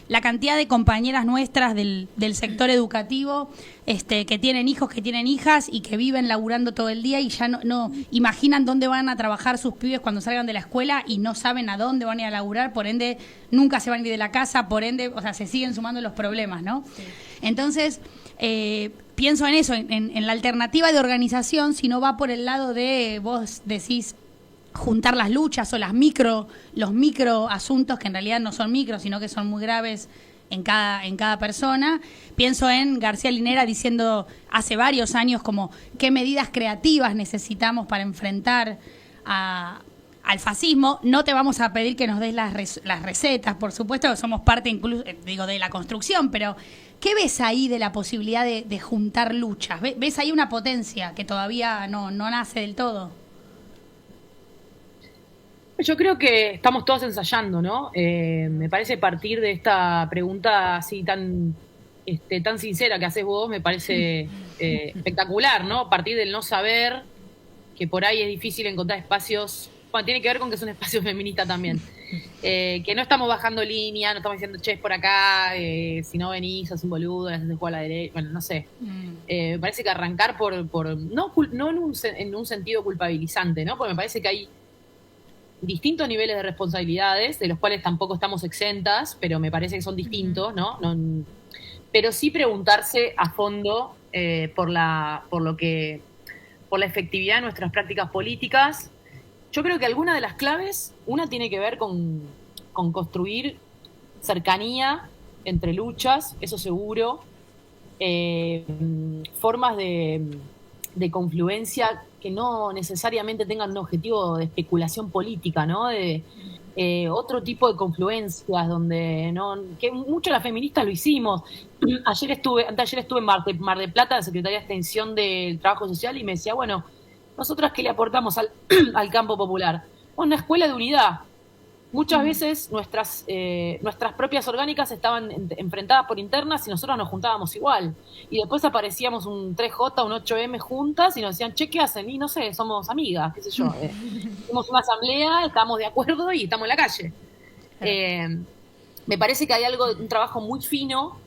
Speaker 7: La cantidad de compañeras nuestras del sector educativo que tienen hijos, que tienen hijas y que viven laburando todo el día y ya no imaginan dónde van a trabajar sus pibes cuando salgan de la escuela y no saben a dónde van a ir a laburar, por ende nunca se van a ir de la casa, por ende, o sea, se siguen sumando los problemas, ¿no? Sí. Entonces, pienso en eso, en la alternativa de organización, si no va por el lado de, vos decís, juntar las luchas o los micro asuntos que en realidad no son micro, sino que son muy graves en cada persona. Pienso en García Linera diciendo hace varios años como qué medidas creativas necesitamos para enfrentar al fascismo. No te vamos a pedir que nos des las recetas, por supuesto que somos parte incluso de la construcción, pero ¿qué ves ahí de la posibilidad de juntar luchas? ¿Ves ahí una potencia que todavía no nace del todo?
Speaker 8: Yo creo que estamos todos ensayando, ¿no? Me parece partir de esta pregunta así tan sincera que haces vos, me parece espectacular, ¿no? Partir del no saber, que por ahí es difícil encontrar espacios, bueno, tiene que ver con que es un espacio feminista también, que no estamos bajando línea, no estamos diciendo, che, es por acá, si no venís, sos un boludo, le haces el juego a la derecha, bueno, no sé. Me parece que arrancar no en un sentido culpabilizante, ¿no? Porque me parece que hay distintos niveles de responsabilidades, de los cuales tampoco estamos exentas, pero me parece que son distintos, ¿no? Pero sí preguntarse a fondo por la efectividad de nuestras prácticas políticas. Yo creo que alguna de las claves, una tiene que ver con construir cercanía entre luchas, eso seguro, formas de confluencia que no necesariamente tengan un objetivo de especulación política, ¿no? De otro tipo de confluencias donde que muchas las feministas lo hicimos. Anteayer estuve en Mar del Plata, en la Secretaría de Extensión del Trabajo Social, y me decía, bueno, nosotras qué le aportamos al campo popular. Una escuela de unidad. Muchas veces nuestras propias orgánicas estaban enfrentadas por internas y nosotros nos juntábamos igual. Y después aparecíamos un 3J, un 8M juntas y nos decían, che, ¿qué hacen? Y no sé, somos amigas, qué sé yo. Hicimos una asamblea, estamos de acuerdo y estamos en la calle. Me parece que hay un trabajo muy fino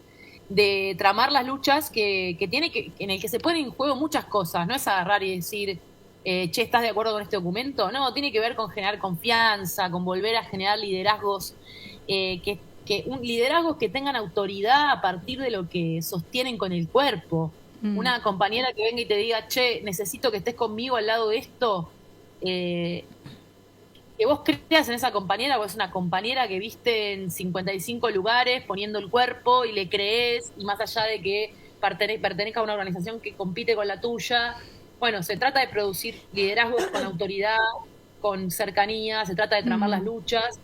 Speaker 8: de tramar las luchas en el que se ponen en juego muchas cosas. No es agarrar y decir, che, ¿estás de acuerdo con este documento? No, tiene que ver con generar confianza, con volver a generar liderazgos, liderazgos que tengan autoridad a partir de lo que sostienen con el cuerpo. Una compañera que venga y te diga, che, necesito que estés conmigo al lado de esto, que vos creas en esa compañera, porque es una compañera que viste en 55 lugares poniendo el cuerpo y le crees, y más allá de que pertenezca a una organización que compite con la tuya. Bueno, se trata de producir liderazgos con autoridad, con cercanía, se trata de tramar las luchas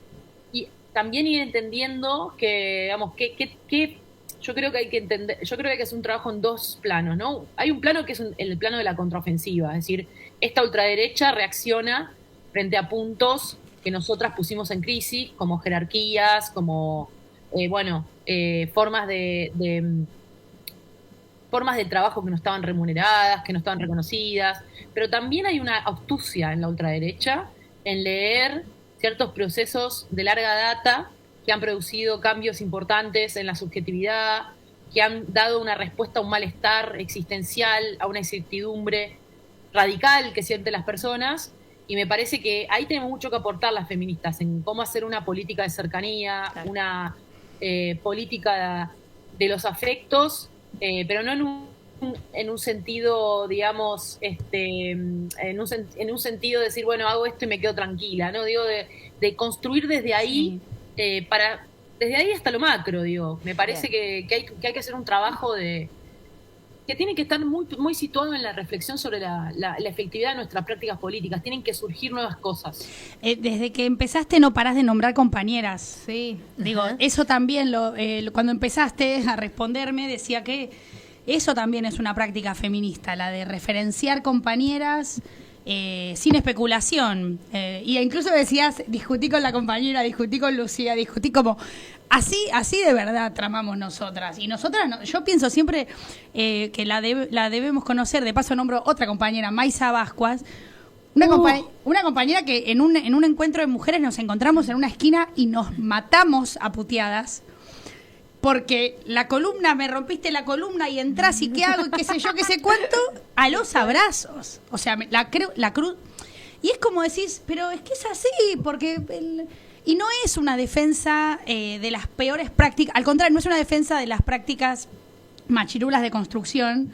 Speaker 8: y también ir entendiendo que, digamos, que yo creo que hay que entender, yo creo que es un trabajo en dos planos, ¿no? Hay un plano que es el plano de la contraofensiva, es decir, esta ultraderecha reacciona frente a puntos que nosotras pusimos en crisis, como jerarquías, como formas de trabajo que no estaban remuneradas, que no estaban reconocidas, pero también hay una astucia en la ultraderecha en leer ciertos procesos de larga data que han producido cambios importantes en la subjetividad, que han dado una respuesta a un malestar existencial, a una incertidumbre radical que sienten las personas, y me parece que ahí tenemos mucho que aportar las feministas, en cómo hacer una política de cercanía, claro, una política de los afectos, pero no en un sentido, digamos, en un sentido de decir, bueno, hago esto y me quedo tranquila, ¿no? Digo, de construir desde ahí, sí, desde ahí hasta lo macro, digo. Me parece que hay que hacer un trabajo que tiene que estar muy, muy situado en la reflexión sobre la efectividad de nuestras prácticas políticas. Tienen que surgir nuevas cosas.
Speaker 7: Desde que empezaste no parás de nombrar compañeras.
Speaker 6: Sí.
Speaker 7: Digo, eso también, cuando empezaste a responderme, decía que eso también es una práctica feminista, la de referenciar compañeras sin especulación. Y incluso decías, discutí con la compañera, discutí con Lucía, discutí como... Así de verdad tramamos nosotras. Y nosotras, yo pienso siempre que la debemos conocer. De paso nombro otra compañera, Maisa Bascuas, una compañera que en un encuentro de mujeres nos encontramos en una esquina y nos matamos a puteadas. Porque la columna, me rompiste la columna y entras y qué hago y qué sé yo, qué sé cuánto, a los abrazos. O sea, la cruz. Y es como decís, pero es que es así, porque... Y no es una defensa de las peores prácticas, al contrario, no es una defensa de las prácticas machirulas de construcción,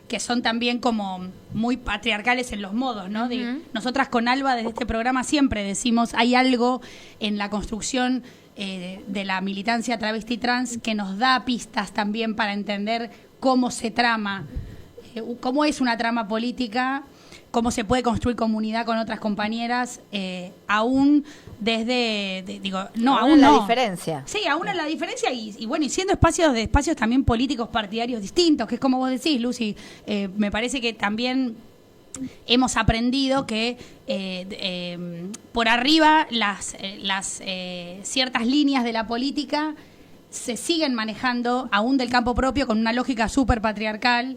Speaker 7: que son también como muy patriarcales en los modos, ¿no? Nosotras con Alba desde este programa siempre decimos, hay algo en la construcción de la militancia travesti trans que nos da pistas también para entender cómo se trama, cómo es una trama política, cómo se puede construir comunidad con otras compañeras, aún desde, aún
Speaker 6: en la
Speaker 7: no.
Speaker 6: diferencia.
Speaker 7: Sí, aún en la diferencia y bueno, y siendo espacios también políticos partidarios distintos, que es como vos decís, Lucy, me parece que también hemos aprendido que por arriba las ciertas líneas de la política se siguen manejando aún del campo propio con una lógica súper patriarcal,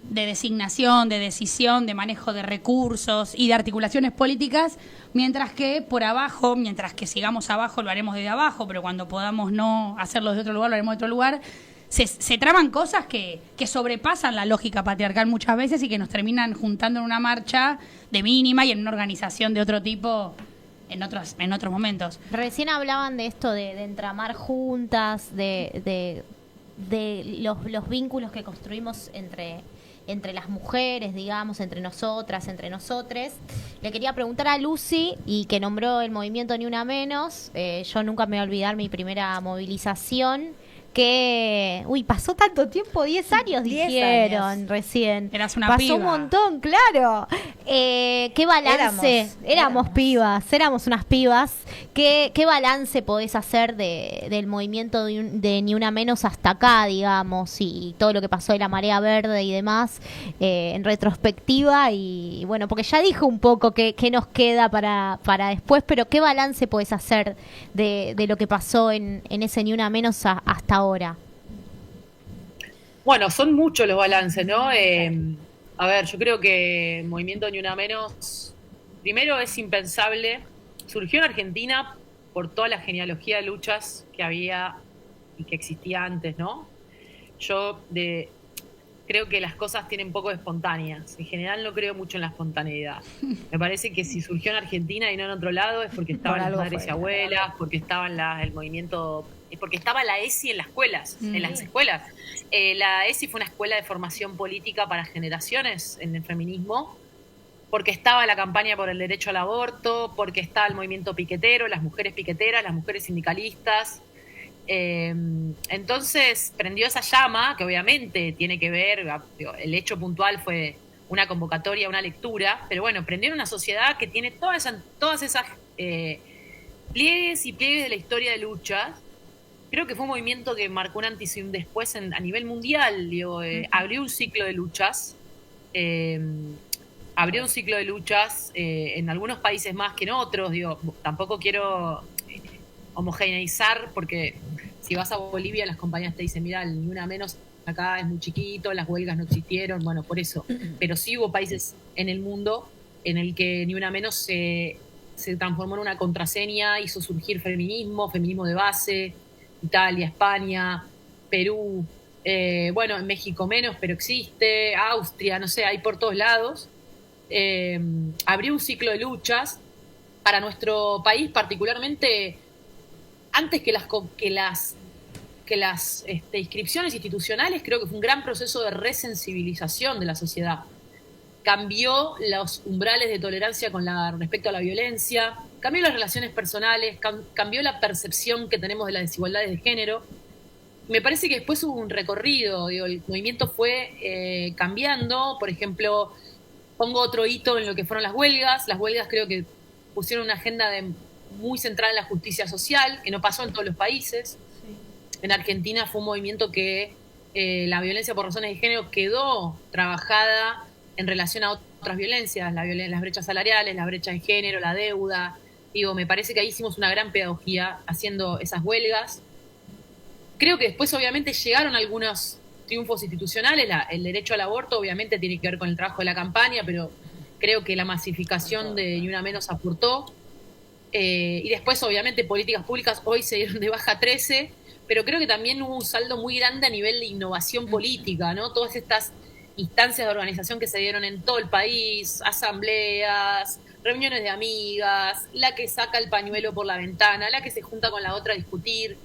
Speaker 7: de designación, de decisión, de manejo de recursos y de articulaciones políticas, mientras que por abajo, mientras que sigamos abajo lo haremos desde abajo, pero cuando podamos no hacerlo de otro lugar, lo haremos de otro lugar, se traman cosas que sobrepasan la lógica patriarcal muchas veces y que nos terminan juntando en una marcha de mínima y en una organización de otro tipo en otros momentos.
Speaker 5: Recién hablaban de esto de entramar juntas, de los vínculos que construimos entre las mujeres, digamos, entre nosotras, entre nosotres. Le quería preguntar a Lucy, y que nombró el movimiento Ni Una Menos, yo nunca me voy a olvidar mi primera movilización, que, pasó tanto tiempo, 10 años
Speaker 6: 10
Speaker 5: dijeron
Speaker 6: años.
Speaker 5: Recién.
Speaker 7: Eras una
Speaker 5: pasó
Speaker 7: piba.
Speaker 5: Un montón, claro. ¿Qué balance? Éramos pibas, éramos unas pibas. ¿Qué balance podés hacer del movimiento de Ni Una Menos hasta acá, digamos, y todo lo que pasó de la marea verde y demás, en retrospectiva? Y bueno, porque ya dijo un poco qué nos queda para después, pero ¿qué balance podés hacer de lo que pasó en ese Ni Una Menos hasta ahora?
Speaker 8: Bueno, son muchos los balances, ¿no? A ver, yo creo que el movimiento Ni Una Menos, primero es impensable, surgió en Argentina por toda la genealogía de luchas que había y que existía antes, ¿no? Yo creo que las cosas tienen poco de espontáneas. En general no creo mucho en la espontaneidad. Me parece que si surgió en Argentina y no en otro lado es porque estaban las madres y abuelas, porque estaban el movimiento, porque estaba la ESI en las escuelas, en las escuelas. La ESI fue una escuela de formación política para generaciones en el feminismo, porque estaba la campaña por el derecho al aborto, porque estaba el movimiento piquetero, las mujeres piqueteras, las mujeres sindicalistas. Entonces prendió esa llama, que obviamente tiene que ver, el hecho puntual fue una convocatoria, una lectura, pero bueno, prendió una sociedad que tiene todas esas pliegues y pliegues de la historia de luchas. Creo que fue un movimiento que marcó un antes y un después a nivel mundial. Digo, abrió un ciclo de luchas. Abrió un ciclo de luchas en algunos países más que en otros. Digo, tampoco quiero homogeneizar, porque si vas a Bolivia las compañías te dicen, mira, ni una menos acá es muy chiquito, las huelgas no existieron, bueno, por eso. Pero sí hubo países en el mundo en el que ni una menos se transformó en una contraseña, hizo surgir feminismo de base, Italia, España, Perú, bueno, en México menos, pero existe, Austria, no sé, hay por todos lados. Abrió un ciclo de luchas para nuestro país, particularmente antes que las inscripciones institucionales. Creo que fue un gran proceso de resensibilización de la sociedad. Cambió los umbrales de tolerancia respecto a la violencia, cambió las relaciones personales, cambió la percepción que tenemos de las desigualdades de género. Me parece que después hubo un recorrido, el movimiento fue cambiando. Por ejemplo, pongo otro hito en lo que fueron las huelgas. Las huelgas creo que pusieron una agenda muy centrada en la justicia social, que no pasó en todos los países. Sí. En Argentina fue un movimiento que la violencia por razones de género quedó trabajada en relación a otras violencias, las brechas salariales, la brecha de género, la deuda. Digo, me parece que ahí hicimos una gran pedagogía haciendo esas huelgas. Creo que después obviamente llegaron algunos triunfos institucionales. El derecho al aborto obviamente tiene que ver con el trabajo de la campaña, pero creo que la masificación de Ni Una Menos aportó. Y después obviamente políticas públicas hoy se dieron de baja 13, pero creo que también hubo un saldo muy grande a nivel de innovación política, ¿no? Todas estas instancias de organización que se dieron en todo el país, asambleas, reuniones de amigas, la que saca el pañuelo por la ventana, la que se junta con la otra a discutir,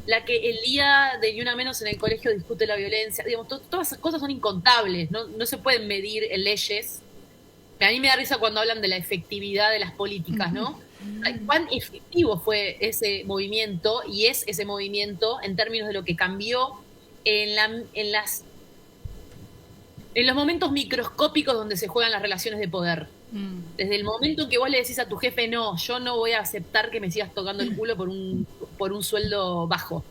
Speaker 8: la que el día de Ni Una Menos en el colegio discute la violencia. Digamos, todas esas cosas son incontables, no se pueden medir en leyes. A mí me da risa cuando hablan de la efectividad de las políticas, ¿no? ¿Cuán efectivo fue ese movimiento? Y es ese movimiento en términos de lo que cambió en los momentos microscópicos donde se juegan las relaciones de poder. Desde el momento en que vos le decís a tu jefe, no, yo no voy a aceptar que me sigas tocando el culo por un sueldo bajo.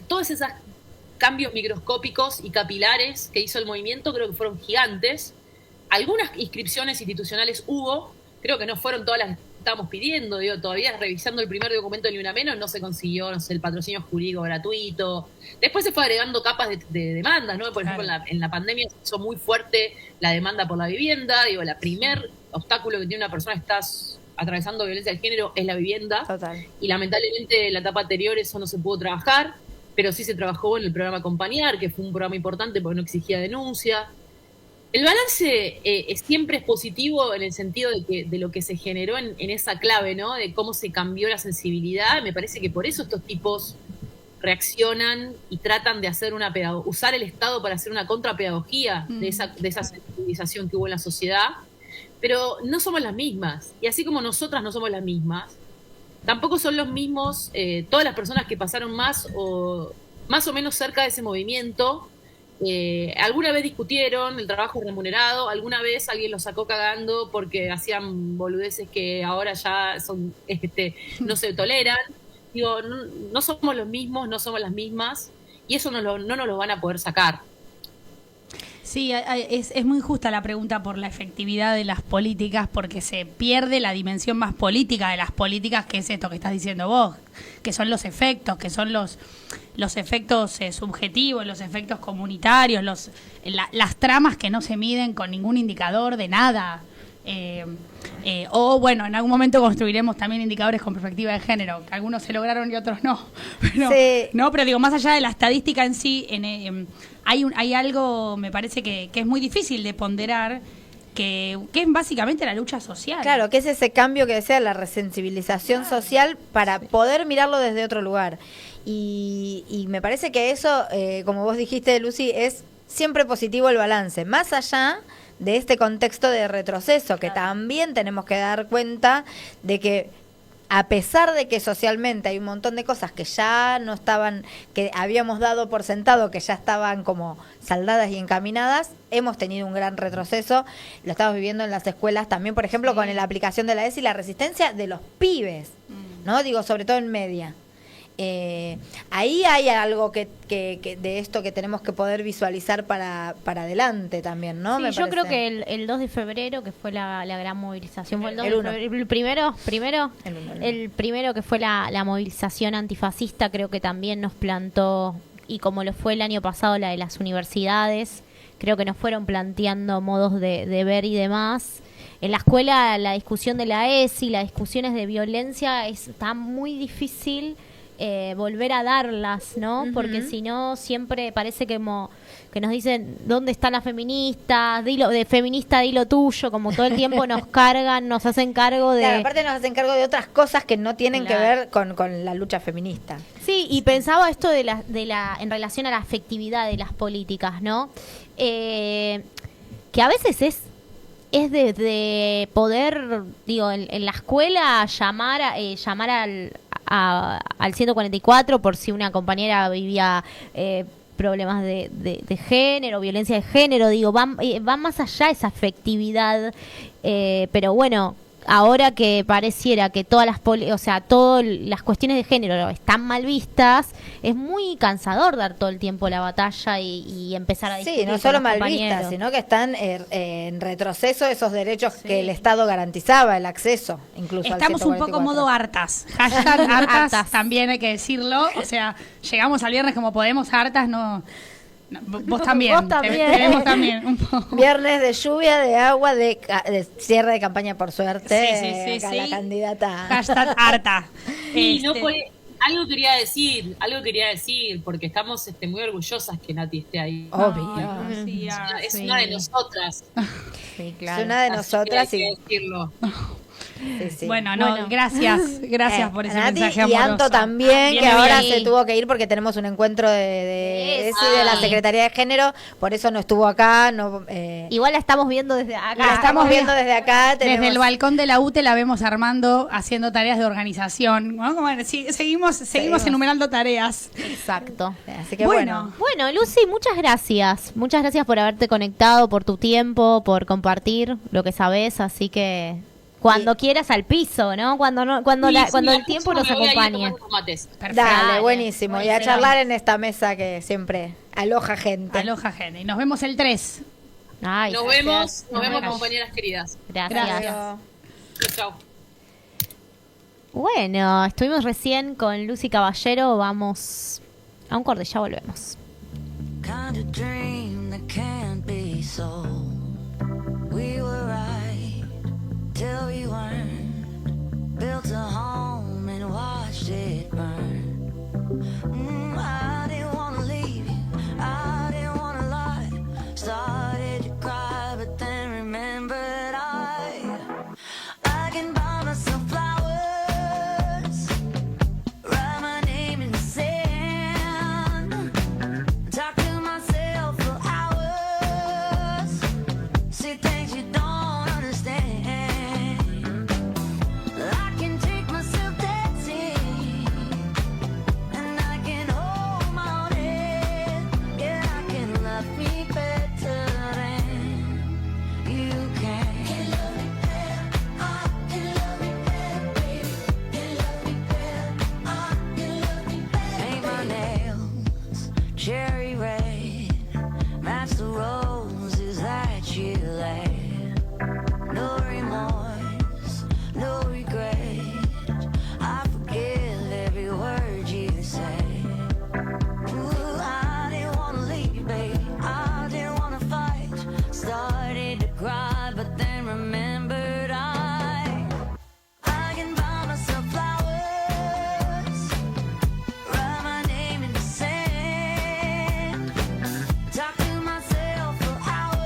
Speaker 8: Todos esos cambios microscópicos y capilares que hizo el movimiento creo que fueron gigantes. Algunas inscripciones institucionales hubo, creo que no fueron todas las que estábamos pidiendo. Todavía revisando el primer documento de Ni Una Menos no se consiguió, no sé, el patrocinio jurídico gratuito. Después se fue agregando capas de demandas, ¿no? Por ejemplo, en la pandemia se hizo muy fuerte la demanda por la vivienda. La primer obstáculo que tiene una persona que está atravesando violencia de género es la vivienda. Total. Y lamentablemente en la etapa anterior eso no se pudo trabajar, pero sí se trabajó en el programa Acompañar, que fue un programa importante porque no exigía denuncia. El balance siempre es positivo en el sentido de lo que se generó en esa clave, ¿no? De cómo se cambió la sensibilidad. Me parece que por eso estos tipos reaccionan y tratan de hacer usar el Estado para hacer una contrapedagogía de esa sensibilización que hubo en la sociedad. Pero no somos las mismas. Y así como nosotras no somos las mismas, tampoco son los mismos todas las personas que pasaron más o menos cerca de ese movimiento. Alguna vez discutieron el trabajo remunerado, alguna vez alguien los sacó cagando porque hacían boludeces que ahora ya no se toleran. Digo, no somos los mismos, no somos las mismas, y eso no nos lo van a poder sacar.
Speaker 7: Sí, es muy justa la pregunta por la efectividad de las políticas, porque se pierde la dimensión más política de las políticas, que es esto que estás diciendo vos, que son los efectos, que son los efectos subjetivos, los efectos comunitarios, las tramas que no se miden con ningún indicador de nada. O bueno, en algún momento construiremos también indicadores con perspectiva de género, que algunos se lograron y otros no. Pero, sí. No, pero digo, más allá de la estadística en sí, hay algo, me parece que es muy difícil de ponderar, que es básicamente la lucha social.
Speaker 6: Claro, que es ese cambio que desea la resensibilización social para poder mirarlo desde otro lugar. Y me parece que eso, como vos dijiste, Lucy, es siempre positivo el balance, más allá de este contexto de retroceso, que también tenemos que dar cuenta de que a pesar de que socialmente hay un montón de cosas que ya no estaban, que habíamos dado por sentado, que ya estaban como saldadas y encaminadas, hemos tenido un gran retroceso. Lo estamos viviendo en las escuelas también, por ejemplo, con la aplicación de la ESI y la resistencia de los pibes, ¿no? Digo, sobre todo en media. Ahí hay algo que de esto que tenemos que poder visualizar para adelante también, ¿no?
Speaker 5: Sí, yo creo que el 2 de febrero, que fue la gran movilización, fue el 2 de febrero, el primero que fue la movilización antifascista, creo que también nos plantó, y como lo fue el año pasado la de las universidades, creo que nos fueron planteando modos de ver y demás. En la escuela la discusión de la ESI, las discusiones de violencia, está muy difícil volver a darlas, ¿no? Porque si no, siempre parece que nos dicen, ¿dónde están las feministas? Dilo, de feminista, dilo tuyo, como todo el tiempo nos cargan, nos hacen cargo de...
Speaker 6: Claro, aparte nos hacen cargo de otras cosas que no tienen que ver con la lucha feminista.
Speaker 5: Sí, y pensaba esto en relación a la afectividad de las políticas, ¿no? Que a veces es de poder, digo, en la escuela llamar al 144 por si una compañera vivía problemas de género, violencia de género, digo, va más allá esa afectividad, pero bueno, ahora que pareciera que todas las cuestiones de género están mal vistas, es muy cansador dar todo el tiempo la batalla y empezar a discutir.
Speaker 6: Sí, no solo mal vistas, sino que están en retroceso esos derechos que el Estado garantizaba, el acceso, incluso
Speaker 7: estamos
Speaker 6: al
Speaker 7: un poco modo hartas. Hashtag hartas, también hay que decirlo. O sea, llegamos al viernes como podemos, hartas, no... Vos también.
Speaker 6: Vos también.
Speaker 7: Tenemos también un poco.
Speaker 6: Viernes de lluvia, de agua, de cierre de campaña, por suerte.
Speaker 7: Sí.
Speaker 6: La candidata.
Speaker 7: Hashtag harta.
Speaker 8: Sí, algo quería decir, porque estamos muy orgullosas que Nati esté ahí.
Speaker 6: Obvio.
Speaker 8: Es una de nosotras.
Speaker 6: Sí, claro. Es una de nosotras.
Speaker 8: Hay que decirlo.
Speaker 6: Sí.
Speaker 7: Bueno, gracias por ese
Speaker 6: Nati
Speaker 7: mensaje
Speaker 6: y
Speaker 7: amoroso.
Speaker 6: Anto también,
Speaker 7: Viene
Speaker 6: que ahora
Speaker 7: bien.
Speaker 6: se tuvo que ir porque tenemos un encuentro de la Secretaría de Género, por eso no estuvo acá.
Speaker 5: Igual la estamos viendo desde acá.
Speaker 6: La estamos viendo desde acá.
Speaker 7: Desde el balcón de la UTE la vemos armando, haciendo tareas de organización, ¿no? Seguimos enumerando tareas.
Speaker 5: Exacto.
Speaker 6: Así que
Speaker 5: Bueno, Lucy, muchas gracias. Muchas gracias por haberte conectado, por tu tiempo, por compartir lo que sabes, así que cuando quieras al piso, ¿no? Cuando el tiempo nos acompañe.
Speaker 6: Dale, buenísimo. Y a charlar en esta mesa que siempre aloja gente.
Speaker 7: Y nos vemos el 3.
Speaker 8: Nos vemos, compañeras queridas.
Speaker 5: Gracias.
Speaker 8: Chao.
Speaker 5: Bueno, estuvimos recién con Lucy Caballero. Vamos a un corte, ya volvemos.
Speaker 2: Kind of dream that can't be sold. We were right till we weren't. Built a home and watched it burn. I didn't wanna leave you, I didn't wanna lie. Started to cry, but then remembered I can buy myself flowers, write my name in the sand, talk to myself for hours, see things you don't understand. I can take myself dancing, and I can hold my own head. Yeah, I can love me better than you can. Can love me better, I can love me better, baby. Can love me better, I can love me better. Paint my nails cherry red, match the roses that you laid. No remorse, no regret. I forgive every word you say. Ooh, I didn't wanna leave, babe. I didn't wanna fight. Started to cry, but then remembered I can buy myself flowers, write my name in the sand, talk to myself for hours.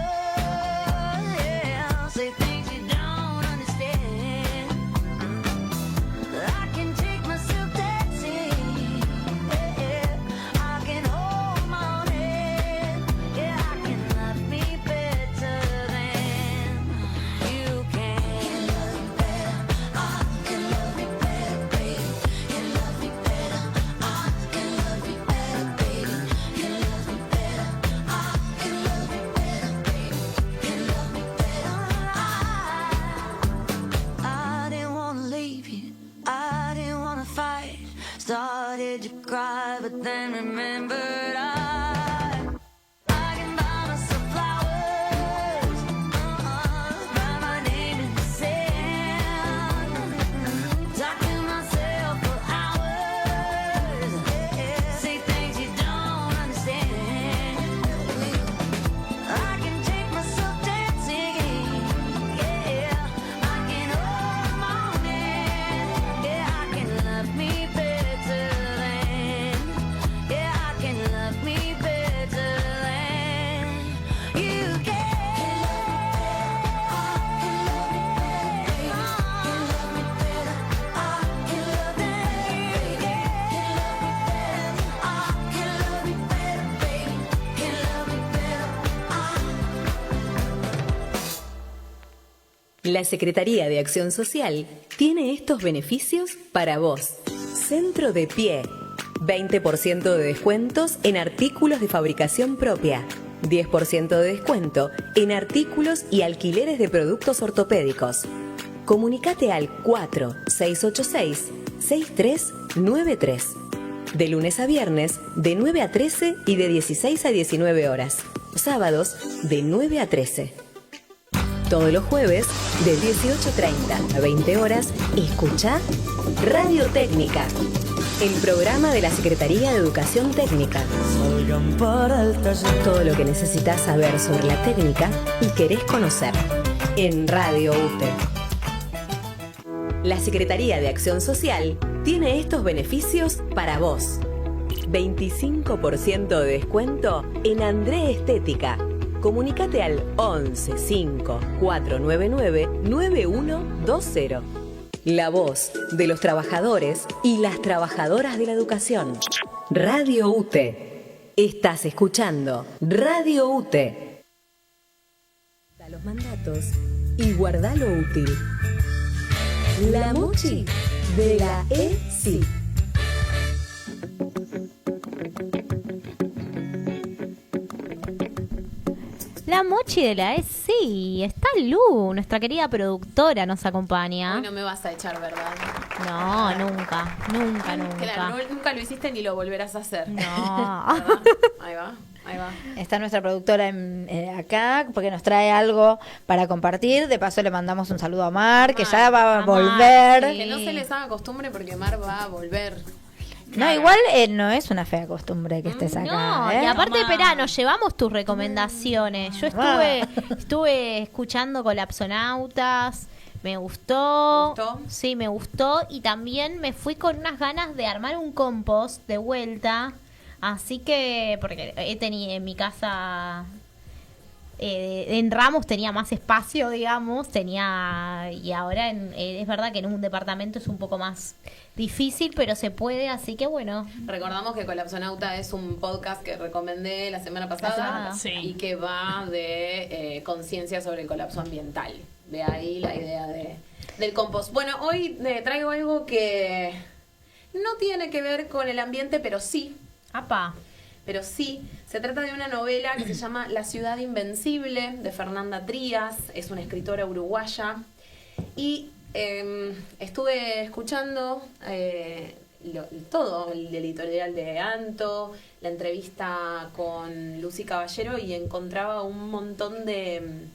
Speaker 1: La Secretaría de Acción Social tiene estos beneficios para vos. Centro de Pie. 20% de descuentos en artículos de fabricación propia. 10% de descuento en artículos y alquileres de productos ortopédicos. Comunicate al 4686-6393. De lunes a viernes, de 9 a 13 y de 16 a 19 horas. Sábados, de 9 a 13. Todos los jueves, de 18:30 a 20 horas, escucha Radio Técnica, el programa de la Secretaría de Educación Técnica.
Speaker 4: Salgan para el taller.
Speaker 1: Todo lo que necesitas saber sobre la técnica y querés conocer en Radio UTE. La Secretaría de Acción Social tiene estos beneficios para vos. 25% de descuento en André Estética. Comunicate al 11 5 499 9120. La voz de los trabajadores y las trabajadoras de la educación. Radio UTE. Estás escuchando Radio UTE. Da los mandatos y guarda lo útil. La Mochi de la ESI.
Speaker 5: La Mochi de la sí, está Lu, nuestra querida productora, nos acompaña.
Speaker 9: Hoy no me vas a echar, ¿verdad?
Speaker 5: No, nunca.
Speaker 9: Claro, nunca lo hiciste ni lo volverás a hacer.
Speaker 5: No.
Speaker 9: ¿Verdad? Ahí va.
Speaker 6: Está nuestra productora acá porque nos trae algo para compartir. De paso le mandamos un saludo a Mar, que ya va a volver.
Speaker 5: sí.
Speaker 9: Que no se les haga costumbre porque Mar va a volver.
Speaker 6: No, igual no es una fea costumbre que estés acá.
Speaker 5: No, y aparte, espera, nos llevamos tus recomendaciones. Yo estuve escuchando Colapsonautas, me gustó.
Speaker 9: ¿Te gustó?
Speaker 5: Sí, me gustó. Y también me fui con unas ganas de armar un compost de vuelta. Así que, porque he tenido en mi casa, en Ramos tenía más espacio, digamos, y ahora es verdad que en un departamento es un poco más difícil, pero se puede, así que bueno.
Speaker 9: Recordamos que Colapsonauta es un podcast que recomendé la semana pasada
Speaker 7: Sí.
Speaker 9: y que va de conciencia sobre el colapso ambiental. De ahí la idea del compost. Bueno, hoy traigo algo que no tiene que ver con el ambiente, pero sí. Pero sí, se trata de una novela que se llama La ciudad invencible, de Fernanda Trías, es una escritora uruguaya, y estuve escuchando todo el editorial de Anto, la entrevista con Lucy Caballero, y encontraba un montón de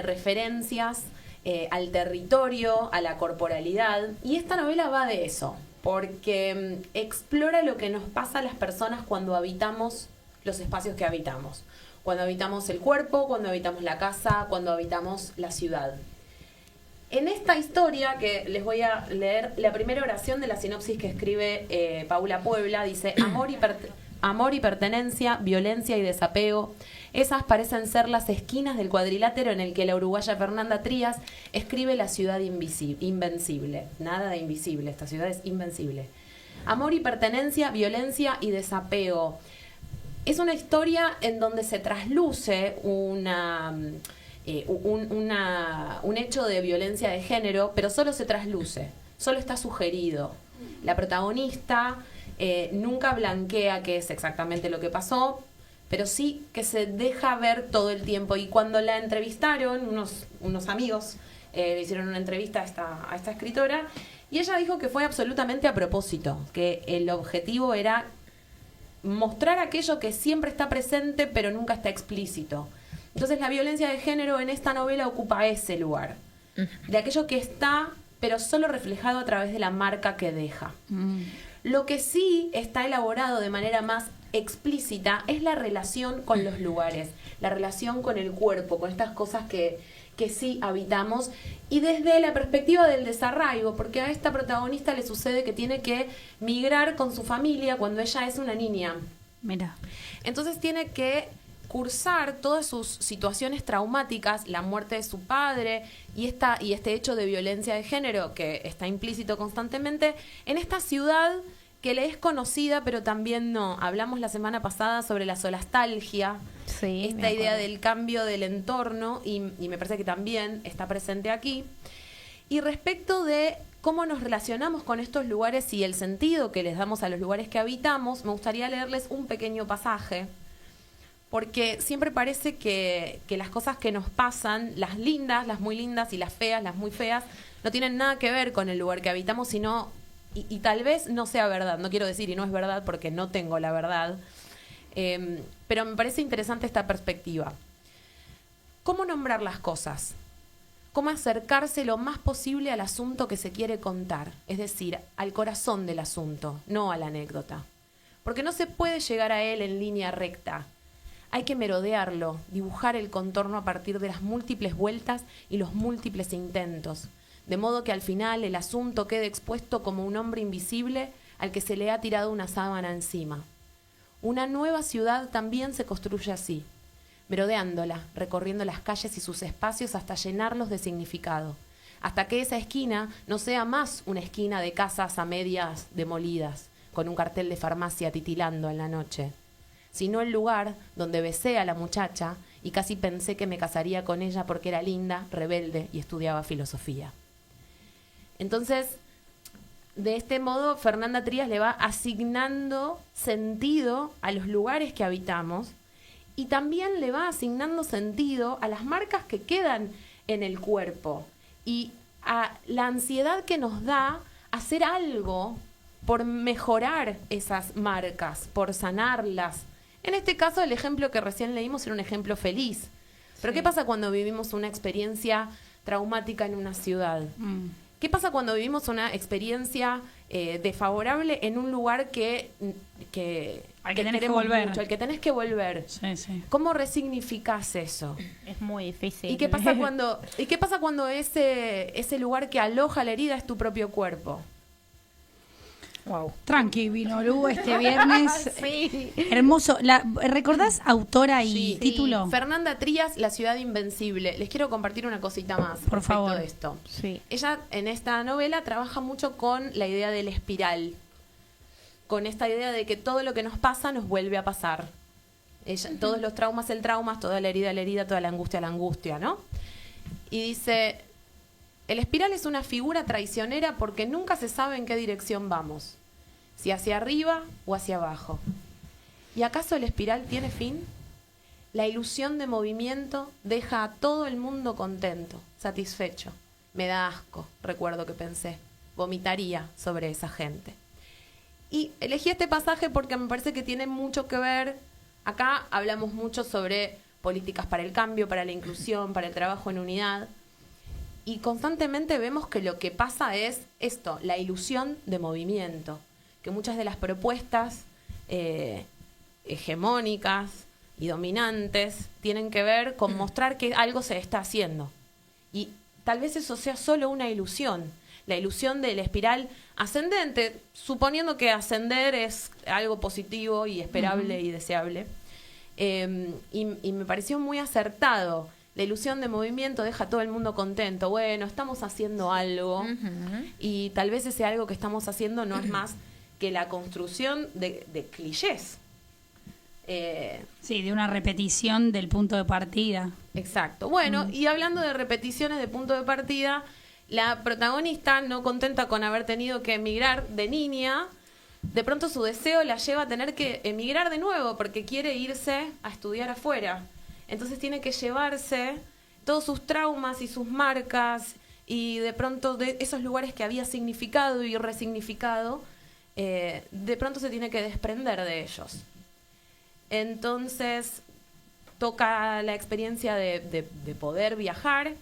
Speaker 9: referencias al territorio, a la corporalidad, y esta novela va de eso. Porque explora lo que nos pasa a las personas cuando habitamos los espacios que habitamos. Cuando habitamos el cuerpo, cuando habitamos la casa, cuando habitamos la ciudad. En esta historia, que les voy a leer la primera oración de la sinopsis que escribe Paula Puebla, dice: amor y pertenencia, violencia y desapego. Esas parecen ser las esquinas del cuadrilátero en el que la uruguaya Fernanda Trías escribe la ciudad invencible. Nada de invisible, esta ciudad es invencible. Amor y pertenencia, violencia y desapego. Es una historia en donde se trasluce un hecho de violencia de género, pero solo se trasluce, solo está sugerido. La protagonista nunca blanquea qué es exactamente lo que pasó, pero sí que se deja ver todo el tiempo. Y cuando la entrevistaron, unos amigos le hicieron una entrevista a esta escritora, y ella dijo que fue absolutamente a propósito, que el objetivo era mostrar aquello que siempre está presente pero nunca está explícito. Entonces la violencia de género en esta novela ocupa ese lugar, de aquello que está pero solo reflejado a través de la marca que deja. Lo que sí está elaborado de manera más explícita es la relación con los lugares, la relación con el cuerpo, con estas cosas que sí habitamos, y desde la perspectiva del desarraigo, porque a esta protagonista le sucede que tiene que migrar con su familia cuando ella es una niña.
Speaker 7: Mira.
Speaker 9: Entonces tiene que cursar todas sus situaciones traumáticas, la muerte de su padre y este hecho de violencia de género que está implícito constantemente en esta ciudad que le es conocida pero también no. Hablamos la semana pasada sobre la solastalgia,
Speaker 5: Sí,
Speaker 9: esta
Speaker 5: me
Speaker 9: idea
Speaker 5: acuerdo.
Speaker 9: del cambio del entorno y me parece que también está presente aquí. Y respecto de cómo nos relacionamos con estos lugares y el sentido que les damos a los lugares que habitamos, me gustaría leerles un pequeño pasaje, porque siempre parece que las cosas que nos pasan, las lindas, las muy lindas, y las feas, las muy feas, no tienen nada que ver con el lugar que habitamos, sino, y tal vez no sea verdad, no quiero decir y no es verdad porque no tengo la verdad, pero me parece interesante esta perspectiva. ¿Cómo nombrar las cosas? ¿Cómo acercarse lo más posible al asunto que se quiere contar? Es decir, al corazón del asunto, no a la anécdota. Porque no se puede llegar a él en línea recta. Hay que merodearlo, dibujar el contorno a partir de las múltiples vueltas y los múltiples intentos, de modo que al final el asunto quede expuesto como un hombre invisible al que se le ha tirado una sábana encima. Una nueva ciudad también se construye así, merodeándola, recorriendo las calles y sus espacios hasta llenarlos de significado, hasta que esa esquina no sea más una esquina de casas a medias demolidas, con un cartel de farmacia titilando en la noche, sino el lugar donde besé a la muchacha y casi pensé que me casaría con ella porque era linda, rebelde y estudiaba filosofía. Entonces, de este modo, Fernanda Trías le va asignando sentido a los lugares que habitamos y también le va asignando sentido a las marcas que quedan en el cuerpo y a la ansiedad que nos da hacer algo por mejorar esas marcas, por sanarlas. En este caso, el ejemplo que recién leímos era un ejemplo feliz. Pero ¿qué pasa cuando vivimos una experiencia traumática en una ciudad? ¿Qué pasa cuando vivimos una experiencia desfavorable en un lugar
Speaker 7: al que tenés que
Speaker 9: queremos
Speaker 7: volver?
Speaker 9: mucho, al que tenés que volver?
Speaker 7: Sí, sí.
Speaker 9: ¿Cómo resignificás eso?
Speaker 5: Es muy difícil.
Speaker 9: ¿Y qué pasa cuando ese lugar que aloja la herida es tu propio cuerpo?
Speaker 6: Wow.
Speaker 7: Tranqui, vino Lu este viernes.
Speaker 5: Sí.
Speaker 7: Hermoso. ¿Recordás autora y título?
Speaker 9: Fernanda Trías, La ciudad invencible. Les quiero compartir una cosita más
Speaker 7: Por
Speaker 9: respecto
Speaker 7: favor.
Speaker 9: de esto.
Speaker 5: Sí.
Speaker 9: Ella en esta novela trabaja mucho con la idea del espiral, con esta idea de que todo lo que nos pasa nos vuelve a pasar. Todos los traumas, el trauma, toda la herida, toda la angustia, ¿no? Y dice, el espiral es una figura traicionera porque nunca se sabe en qué dirección vamos, si hacia arriba o hacia abajo. ¿Y acaso el espiral tiene fin? La ilusión de movimiento deja a todo el mundo contento, satisfecho. Me da asco, recuerdo que pensé. Vomitaría sobre esa gente. Y elegí este pasaje porque me parece que tiene mucho que ver. Acá hablamos mucho sobre políticas para el cambio, para la inclusión, para el trabajo en unidad. Y constantemente vemos que lo que pasa es esto, la ilusión de movimiento. Que muchas de las propuestas hegemónicas y dominantes tienen que ver con mostrar que algo se está haciendo. Y tal vez eso sea solo una ilusión, la ilusión del espiral ascendente, suponiendo que ascender es algo positivo y esperable y deseable. Y me pareció muy acertado. La ilusión de movimiento deja a todo el mundo contento. Bueno, estamos haciendo algo y tal vez ese algo que estamos haciendo no es más que la construcción de clichés.
Speaker 7: Sí, de una repetición del punto de partida.
Speaker 9: Exacto. Bueno, y hablando de repeticiones de punto de partida, la protagonista, no contenta con haber tenido que emigrar de niña, de pronto su deseo la lleva a tener que emigrar de nuevo porque quiere irse a estudiar afuera. Entonces tiene que llevarse todos sus traumas y sus marcas y de pronto de esos lugares que había significado y resignificado, de pronto se tiene que desprender de ellos. Entonces toca la experiencia de poder viajar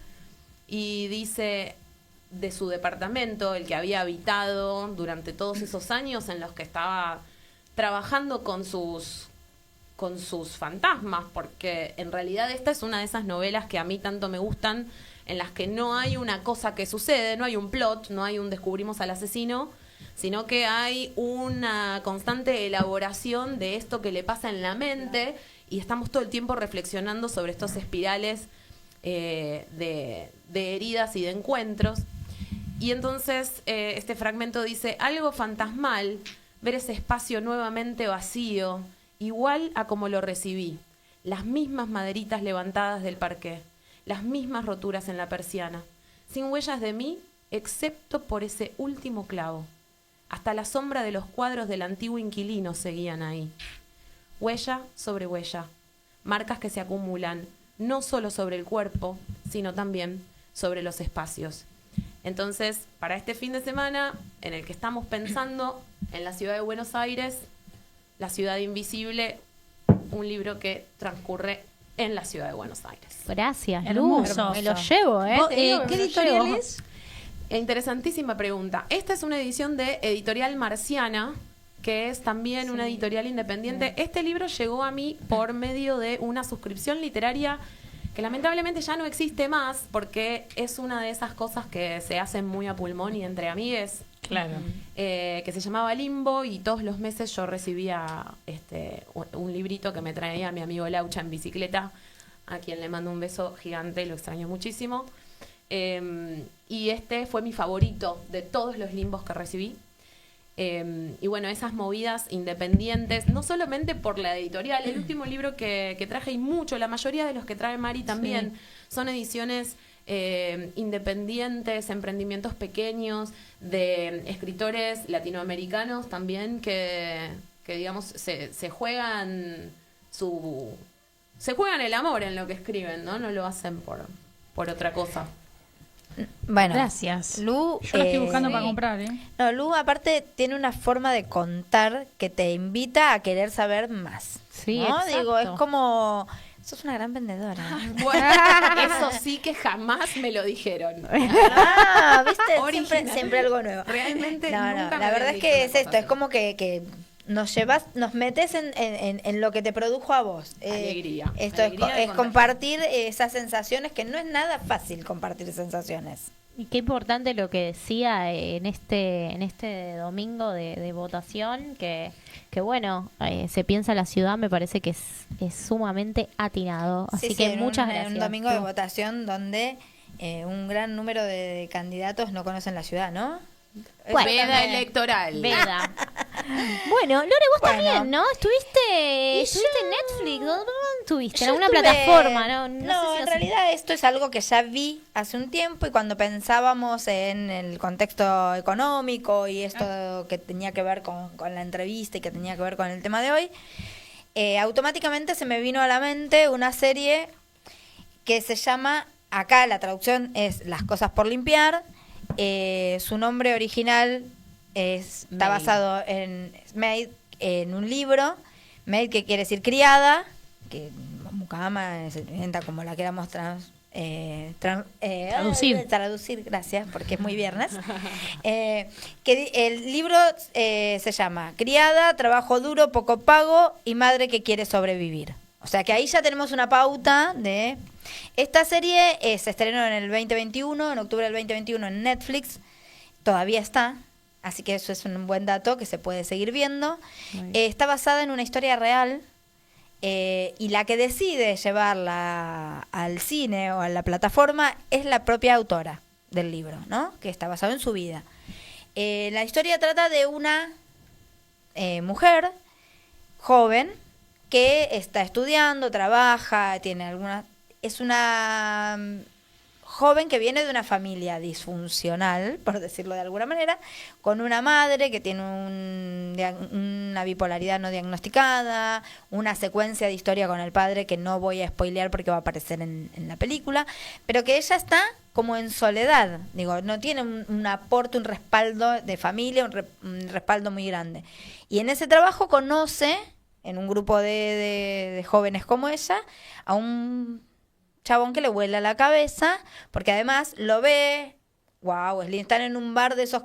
Speaker 9: y dice de su departamento, el que había habitado durante todos esos años en los que estaba trabajando con sus fantasmas, porque en realidad esta es una de esas novelas que a mí tanto me gustan, en las que no hay una cosa que sucede, no hay un plot, no hay un descubrimos al asesino, sino que hay una constante elaboración de esto que le pasa en la mente y estamos todo el tiempo reflexionando sobre estos espirales de heridas y de encuentros. Y entonces este fragmento dice, algo fantasmal, ver ese espacio nuevamente vacío, igual a como lo recibí. las mismas maderitas levantadas del parqué, las mismas roturas en la persiana, sin huellas de mí, excepto por ese último clavo. Hasta la sombra de los cuadros del antiguo inquilino seguían ahí. Huella sobre huella, marcas que se acumulan no solo sobre el cuerpo, sino también sobre los espacios. Entonces, para este fin de semana, en el que estamos pensando en la ciudad de Buenos Aires, La ciudad invisible, un libro que transcurre en la ciudad de Buenos Aires.
Speaker 5: Gracias,
Speaker 7: Hermoso.
Speaker 5: Luz. Me lo llevo, ¿eh?
Speaker 7: ¿Vos,
Speaker 5: Te digo que
Speaker 7: ¿Qué
Speaker 5: me lo
Speaker 7: editorial
Speaker 5: llevo.
Speaker 7: es?
Speaker 9: Interesantísima pregunta. Esta es una edición de Editorial Marciana, que es también una editorial independiente. Este libro llegó a mí por medio de una suscripción literaria que lamentablemente ya no existe más, porque es una de esas cosas que se hacen muy a pulmón y entre amigues.
Speaker 7: Claro.
Speaker 9: Que se llamaba Limbo, y todos los meses yo recibía un librito que me traía mi amigo Laucha en bicicleta, a quien le mando un beso gigante, lo extraño muchísimo. Y este fue mi favorito de todos los limbos que recibí. Y bueno, esas movidas independientes, no solamente por la editorial, el último libro que traje, y la mayoría de los que trae Mari también, son ediciones independientes, emprendimientos pequeños, de escritores latinoamericanos también que digamos, se juegan se juegan el amor en lo que escriben, ¿no? No lo hacen por otra cosa.
Speaker 6: Bueno,
Speaker 7: Gracias.
Speaker 6: Lu,
Speaker 7: Yo la estoy buscando
Speaker 6: sí.
Speaker 7: para comprar, ¿eh?
Speaker 6: No, Lu aparte tiene una forma de contar que te invita a querer saber más.
Speaker 5: Sí,
Speaker 6: ¿no?
Speaker 5: exacto.
Speaker 6: Digo, es como... Sos una gran vendedora.
Speaker 9: Bueno, eso sí que jamás me lo dijeron.
Speaker 6: Ah, ¿viste?
Speaker 9: Original.
Speaker 6: Siempre algo nuevo.
Speaker 9: Realmente
Speaker 6: No,
Speaker 9: nunca me
Speaker 6: la verdad
Speaker 9: habían
Speaker 6: es
Speaker 9: dicho
Speaker 6: que
Speaker 9: una
Speaker 6: es
Speaker 9: cosa
Speaker 6: esto, es
Speaker 9: así.
Speaker 6: como que nos metes en lo que te produjo a vos.
Speaker 9: Alegría.
Speaker 6: Esto
Speaker 9: Alegría de
Speaker 6: es
Speaker 9: contagiar.
Speaker 6: compartir esas sensaciones, que no es nada fácil compartir sensaciones.
Speaker 5: Y qué importante lo que decía en este domingo de votación, que bueno, se piensa la ciudad, me parece que es sumamente atinado. Así
Speaker 6: Sí,
Speaker 5: que
Speaker 6: sí,
Speaker 5: muchas
Speaker 6: un
Speaker 5: gracias.
Speaker 6: domingo de
Speaker 5: Lu.
Speaker 6: votación donde un gran número de candidatos no conocen la ciudad, ¿no?
Speaker 5: Bueno,
Speaker 9: Veda
Speaker 6: también.
Speaker 9: electoral.
Speaker 5: Veda. Bueno, Lore, vos
Speaker 6: Bueno.
Speaker 5: también, ¿no? Estuviste en Netflix, ¿dónde estuviste? En
Speaker 6: Yo
Speaker 5: alguna
Speaker 6: estuve-
Speaker 5: plataforma, ¿no?
Speaker 6: No,
Speaker 5: sé si
Speaker 6: en
Speaker 5: lo-
Speaker 6: realidad esto es algo que ya vi hace un tiempo, y cuando pensábamos en el contexto económico y esto que tenía que ver con la entrevista y que tenía que ver con el tema de hoy, automáticamente se me vino a la mente una serie que se llama, acá la traducción es Las cosas por limpiar, su nombre original está
Speaker 9: Maid.
Speaker 6: basado en Maid, en un libro, Maid, que quiere decir criada, que mucama se inventa como la queramos traducir, gracias, porque es muy viernes. El libro se llama Criada, trabajo duro, poco pago y madre que quiere sobrevivir. O sea que ahí ya tenemos una pauta de... Esta serie se estrenó en el 2021, en octubre del 2021 en Netflix, todavía está, así que eso es un buen dato que se puede seguir viendo. Está basada en una historia real, y la que decide llevarla al cine o a la plataforma es la propia autora del libro, ¿no? Que está basado en su vida. La historia trata de una mujer joven que está estudiando, trabaja, tiene algunas... Es una joven que viene de una familia disfuncional, por decirlo de alguna manera, con una madre que tiene una bipolaridad no diagnosticada, una secuencia de historia con el padre que no voy a spoilear porque va a aparecer en la película, pero que ella está como en soledad, digo, no tiene un aporte, un respaldo de familia, un respaldo muy grande. Y en ese trabajo conoce, en un grupo de jóvenes como ella, a un chabón que le vuela la cabeza, porque además lo ve, wow, están en un bar de esos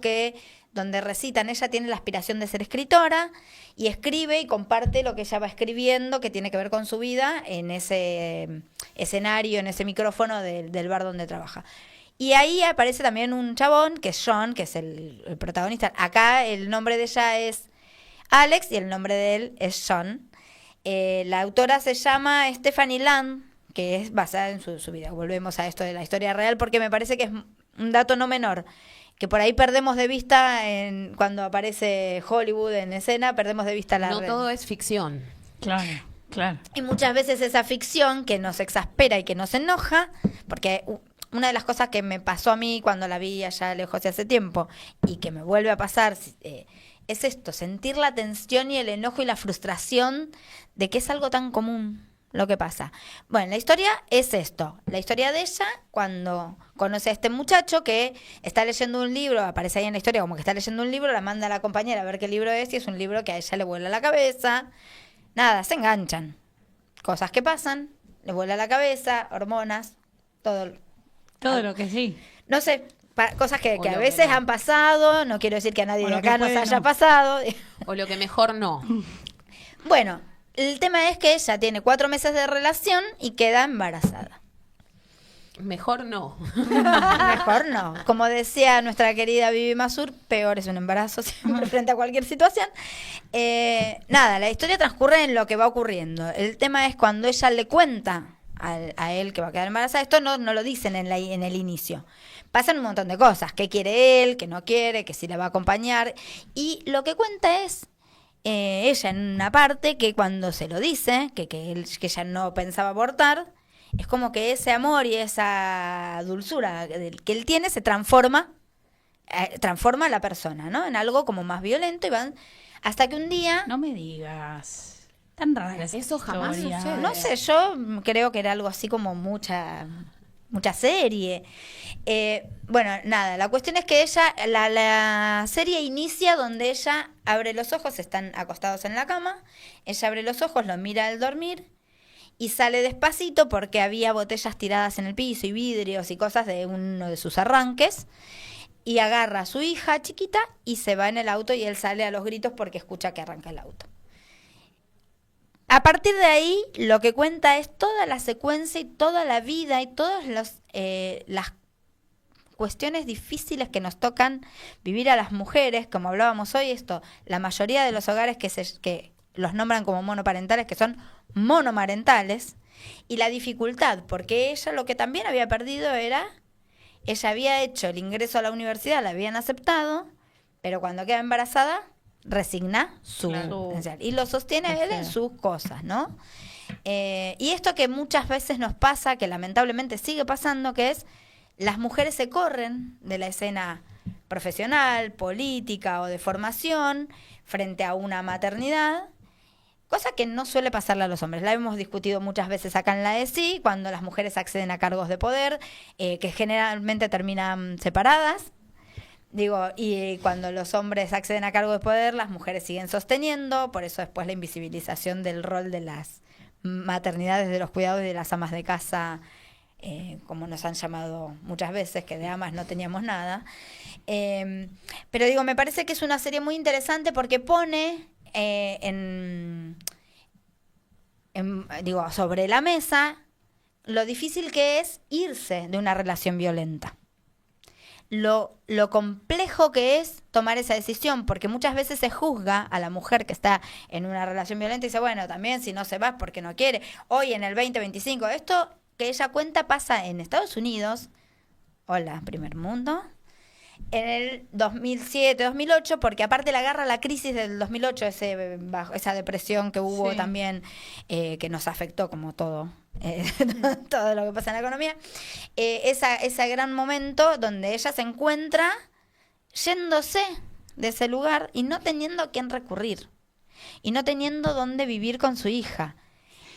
Speaker 6: donde recitan, ella tiene la aspiración de ser escritora, y escribe y comparte lo que ella va escribiendo, que tiene que ver con su vida, en ese escenario, en ese micrófono del bar donde trabaja. Y ahí aparece también un chabón, que es John, que es el protagonista. Acá el nombre de ella es Alex y el nombre de él es John. La autora se llama Stephanie Land, que es basada en su vida. Volvemos a esto de la historia real, porque me parece que es un dato no menor, que por ahí perdemos de vista cuando aparece Hollywood en escena, perdemos de vista la
Speaker 9: No
Speaker 6: red.
Speaker 9: todo es ficción.
Speaker 7: Claro. Claro.
Speaker 6: Y muchas veces esa ficción que nos exaspera y que nos enoja, porque una de las cosas que me pasó a mí cuando la vi allá lejos de hace tiempo y que me vuelve a pasar es esto, sentir la tensión y el enojo y la frustración de que es algo tan común lo que pasa. Bueno, la historia es esto, la historia de ella cuando conoce a este muchacho que está leyendo un libro, aparece ahí en la historia como que está leyendo un libro, la manda a la compañera a ver qué libro es y es un libro que a ella le vuela la cabeza. Nada, se enganchan. Cosas que pasan, le vuela la cabeza, hormonas, todo
Speaker 7: lo que sí.
Speaker 6: no sé, cosas que
Speaker 1: O
Speaker 6: a
Speaker 1: lo
Speaker 6: veces
Speaker 1: que no.
Speaker 6: han pasado, no quiero decir que a nadie
Speaker 7: O
Speaker 6: de
Speaker 7: lo que
Speaker 6: acá nos
Speaker 7: puede
Speaker 6: haya
Speaker 7: no.
Speaker 6: pasado.
Speaker 1: O lo que mejor no.
Speaker 6: Bueno, el tema es que ella tiene 4 meses de relación y queda embarazada.
Speaker 1: Mejor no.
Speaker 6: Mejor no. Como decía nuestra querida Vivi Masur, peor es un embarazo siempre frente a cualquier situación. Nada, la historia transcurre en lo que va ocurriendo. El tema es cuando ella le cuenta a él que va a quedar embarazada. Esto no lo dicen en el inicio. Pasan un montón de cosas. ¿Qué quiere él? ¿Qué no quiere? ¿Que si la va a acompañar? Y lo que cuenta es ella en una parte que cuando se lo dice, que ella no pensaba abortar, es como que ese amor y esa dulzura que él tiene se transforma a la persona, ¿no? En algo como más violento y van hasta que un día...
Speaker 7: No me digas. Tan rara esa
Speaker 1: Eso jamás
Speaker 7: historia.
Speaker 1: sucede.
Speaker 6: No sé, yo creo que era algo así como mucha serie. Bueno, nada, la cuestión es que ella, la serie inicia donde ella abre los ojos, están acostados en la cama, ella abre los ojos, lo mira al dormir y sale despacito porque había botellas tiradas en el piso y vidrios y cosas de uno de sus arranques. Y agarra a su hija chiquita y se va en el auto y él sale a los gritos porque escucha que arranca el auto. A partir de ahí, lo que cuenta es toda la secuencia y toda la vida y todas las cuestiones difíciles que nos tocan vivir a las mujeres, como hablábamos hoy, la mayoría de los hogares que los nombran como monoparentales, que son monomarentales, y la dificultad, porque ella lo que también había perdido era, ella había hecho el ingreso a la universidad, la habían aceptado, pero cuando queda embarazada, resigna su potencial. Y lo sostiene él en sus cosas, ¿no? Y esto que muchas veces nos pasa, que lamentablemente sigue pasando, que es las mujeres se corren de la escena profesional, política o de formación frente a una maternidad, cosa que no suele pasarle a los hombres. La hemos discutido muchas veces acá en la ESI, cuando las mujeres acceden a cargos de poder, que generalmente terminan separadas. Y cuando los hombres acceden a cargo de poder, las mujeres siguen sosteniendo, por eso después la invisibilización del rol de las maternidades, de los cuidados y de las amas de casa, como nos han llamado muchas veces, que de amas no teníamos nada. Pero me parece que es una serie muy interesante porque pone sobre la mesa lo difícil que es irse de una relación violenta. Lo complejo que es tomar esa decisión, porque muchas veces se juzga a la mujer que está en una relación violenta y dice, bueno, también si no se va es porque no quiere. Hoy en el 2025, esto que ella cuenta pasa en Estados Unidos, hola, primer mundo, en el 2007, 2008, porque aparte la agarra la crisis del 2008, esa depresión que hubo también, que nos afectó como todo. Todo lo que pasa en la economía, ese gran momento donde ella se encuentra yéndose de ese lugar y no teniendo a quién recurrir y no teniendo dónde vivir con su hija.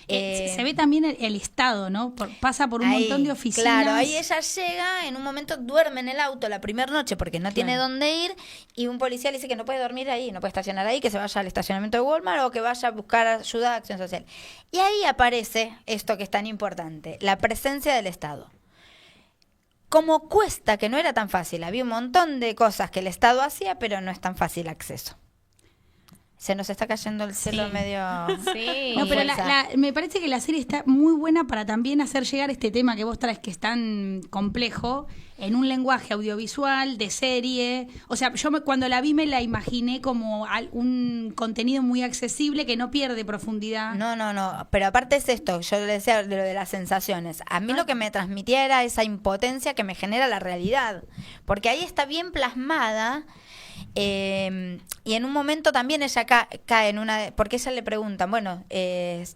Speaker 7: Se ve también el Estado, ¿no? Pasa por un
Speaker 6: ahí,
Speaker 7: montón de oficinas.
Speaker 6: Claro, ahí ella llega, en un momento duerme en el auto la primera noche porque no tiene dónde ir y un policía le dice que no puede dormir ahí, no puede estacionar ahí, que se vaya al estacionamiento de Walmart o que vaya a buscar ayuda a Acción Social. Y ahí aparece esto que es tan importante, la presencia del Estado. Como cuesta, que no era tan fácil, había un montón de cosas que el Estado hacía, pero no es tan fácil acceso. Se nos está cayendo el cielo medio...
Speaker 5: Sí.
Speaker 7: No, pero me parece que la serie está muy buena para también hacer llegar este tema que vos traes, que es tan complejo, en un lenguaje audiovisual, de serie. O sea, yo cuando la vi me la imaginé como un contenido muy accesible que no pierde profundidad.
Speaker 6: No. Pero aparte es esto, yo le decía de lo de las sensaciones. A mí lo que me transmitía era esa impotencia que me genera la realidad. Porque ahí está bien plasmada Y en un momento también ella cae en una... Porque ella le preguntan, bueno,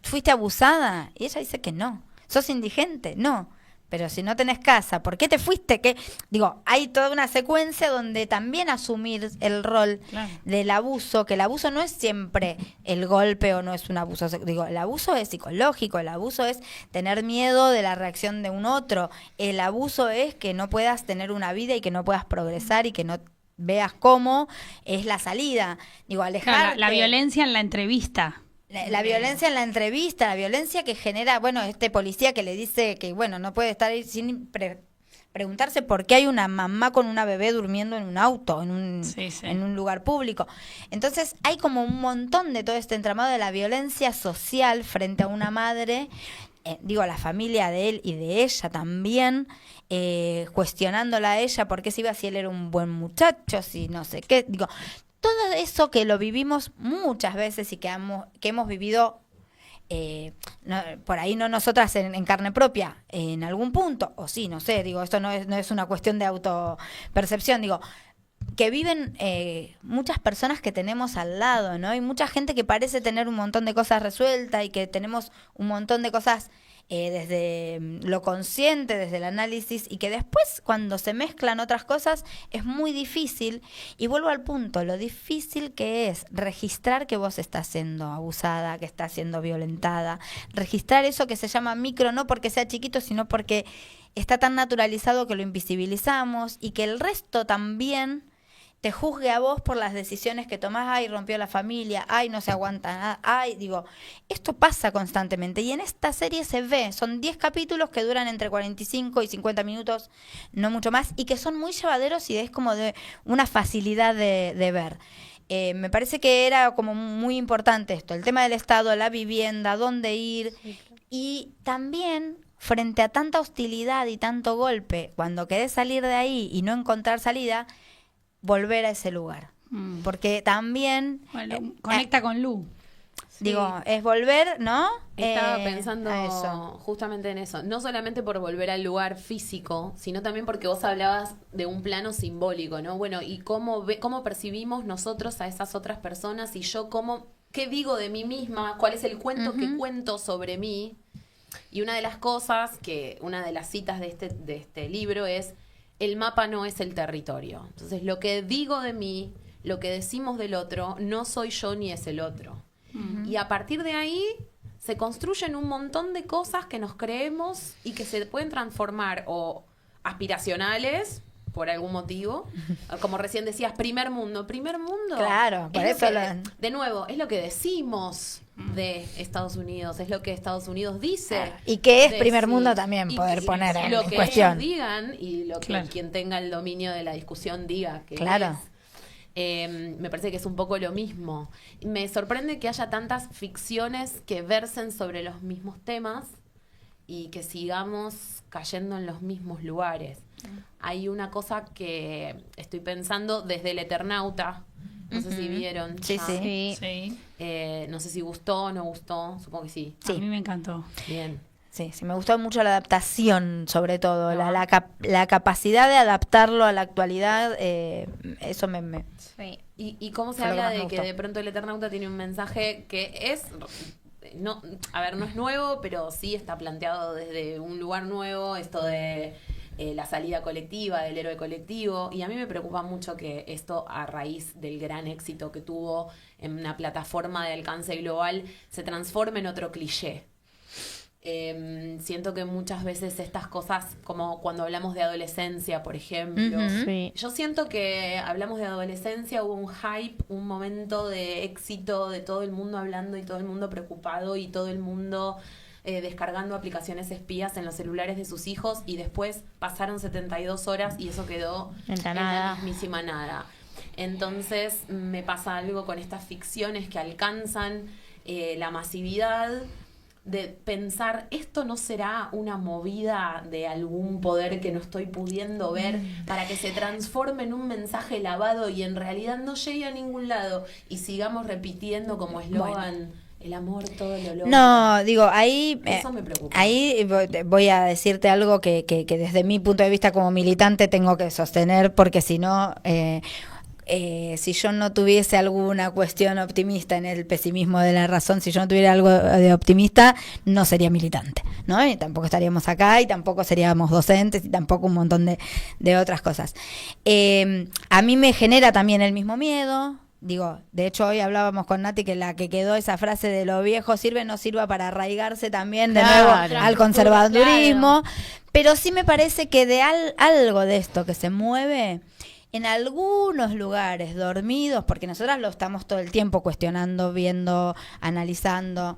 Speaker 6: ¿fuiste abusada? Y ella dice que no. ¿Sos indigente? No. Pero si no tenés casa, ¿por qué te fuiste? Digo, hay toda una secuencia donde también asumir el rol del abuso, que el abuso no es siempre el golpe o no es un abuso. Digo, el abuso es psicológico, el abuso es tener miedo de la reacción de un otro. El abuso es que no puedas tener una vida y que no puedas progresar y que no veas cómo es la salida. Digo, alejarte.
Speaker 7: La violencia en la entrevista.
Speaker 6: La violencia en la entrevista, la violencia que genera, bueno, este policía que le dice que, bueno, no puede estar ahí sin preguntarse por qué hay una mamá con una bebé durmiendo en un auto, en un lugar público. Entonces, hay como un montón de todo este entramado de la violencia social frente a una madre, digo, a la familia de él y de ella también, cuestionándola a ella por qué se iba si él era un buen muchacho, si no sé qué, digo... Todo eso que lo vivimos muchas veces y que hemos vivido, por ahí no nosotras en carne propia, en algún punto, o sí, no sé, digo, esto no es una cuestión de autopercepción, digo, que viven muchas personas que tenemos al lado, ¿no? Y mucha gente que parece tener un montón de cosas resueltas y que tenemos un montón de cosas desde lo consciente, desde el análisis, y que después cuando se mezclan otras cosas es muy difícil. Y vuelvo al punto, lo difícil que es registrar que vos estás siendo abusada, que estás siendo violentada, registrar eso que se llama micro, no porque sea chiquito, sino porque está tan naturalizado que lo invisibilizamos y que el resto también te juzgue a vos por las decisiones que tomás. Ay, rompió la familia, ay, no se aguanta nada, ay, digo, esto pasa constantemente y en esta serie se ve, son 10 capítulos que duran entre 45 y 50 minutos, no mucho más, y que son muy llevaderos y es como de una facilidad de ver. Me parece que era como muy importante esto, el tema del Estado, la vivienda, dónde ir, y también frente a tanta hostilidad y tanto golpe, cuando querés salir de ahí y no encontrar salida, volver a ese lugar. Porque también...
Speaker 7: Bueno, conecta con Lu.
Speaker 6: Digo, es volver, ¿no?
Speaker 9: Estaba pensando
Speaker 6: a eso.
Speaker 9: justamente en eso. No solamente por volver al lugar físico, sino también porque vos hablabas de un plano simbólico, ¿no? Bueno, y cómo percibimos nosotros a esas otras personas y yo qué digo de mí misma, cuál es el cuento que cuento sobre mí. Y una de las citas de este libro es: el mapa no es el territorio. Entonces, lo que digo de mí, lo que decimos del otro, no soy yo ni es el otro. Y a partir de ahí se construyen un montón de cosas que nos creemos y que se pueden transformar o aspiracionales, por algún motivo. Como recién decías, primer mundo.
Speaker 6: Claro, por eso
Speaker 9: de nuevo, es lo que decimos de Estados Unidos, es lo que Estados Unidos dice.
Speaker 6: Y que es primer mundo también, poder poner en
Speaker 9: lo que
Speaker 6: cuestión.
Speaker 9: ellos digan y lo que quien tenga el dominio de la discusión diga que
Speaker 6: claro.
Speaker 9: Me parece que es un poco lo mismo. Me sorprende que haya tantas ficciones que versen sobre los mismos temas y que sigamos cayendo en los mismos lugares. Hay una cosa que estoy pensando desde El Eternauta. No sé si vieron.
Speaker 6: Sí.
Speaker 9: No sé si gustó o no gustó. Supongo que sí.
Speaker 7: A mí me encantó.
Speaker 9: Bien.
Speaker 6: Sí, me gustó mucho la adaptación, sobre todo. La capacidad de adaptarlo a la actualidad, eso me...
Speaker 9: Sí. Y cómo se
Speaker 6: Fue lo que
Speaker 9: habla
Speaker 6: más me
Speaker 9: de que
Speaker 6: gustó.
Speaker 9: de pronto El Eternauta tiene un mensaje que es... No es nuevo, pero sí está planteado desde un lugar nuevo, esto de la salida colectiva, del héroe colectivo, y a mí me preocupa mucho que esto, a raíz del gran éxito que tuvo en una plataforma de alcance global, se transforme en otro cliché. Siento que muchas veces estas cosas, como cuando hablamos de adolescencia, por ejemplo, yo siento que hablamos de adolescencia, hubo un hype, un momento de éxito, de todo el mundo hablando y todo el mundo preocupado y todo el mundo descargando aplicaciones espías en los celulares de sus hijos, y después pasaron 72 horas y eso quedó en la mismísima nada. Entonces me pasa algo con estas ficciones que alcanzan la masividad, de pensar, esto no será una movida de algún poder que no estoy pudiendo ver para que se transforme en un mensaje lavado y en realidad no llegue a ningún lado y sigamos repitiendo como eslogan, el amor todo lo logra.
Speaker 6: No, digo, ahí
Speaker 9: eso me preocupa.
Speaker 6: Ahí voy a decirte algo que desde mi punto de vista como militante tengo que sostener, porque si no... si yo no tuviese alguna cuestión optimista en el pesimismo de la razón, si yo no tuviera algo de optimista, no sería militante, ¿no? Y tampoco estaríamos acá, y tampoco seríamos docentes, y tampoco un montón de otras cosas. A mí me genera también el mismo miedo. Digo, de hecho hoy hablábamos con Nati que la que quedó esa frase de lo viejo sirve, no sirva para arraigarse también de nuevo al conservadurismo, pero sí me parece que de algo de esto que se mueve en algunos lugares dormidos, porque nosotras lo estamos todo el tiempo cuestionando, viendo, analizando,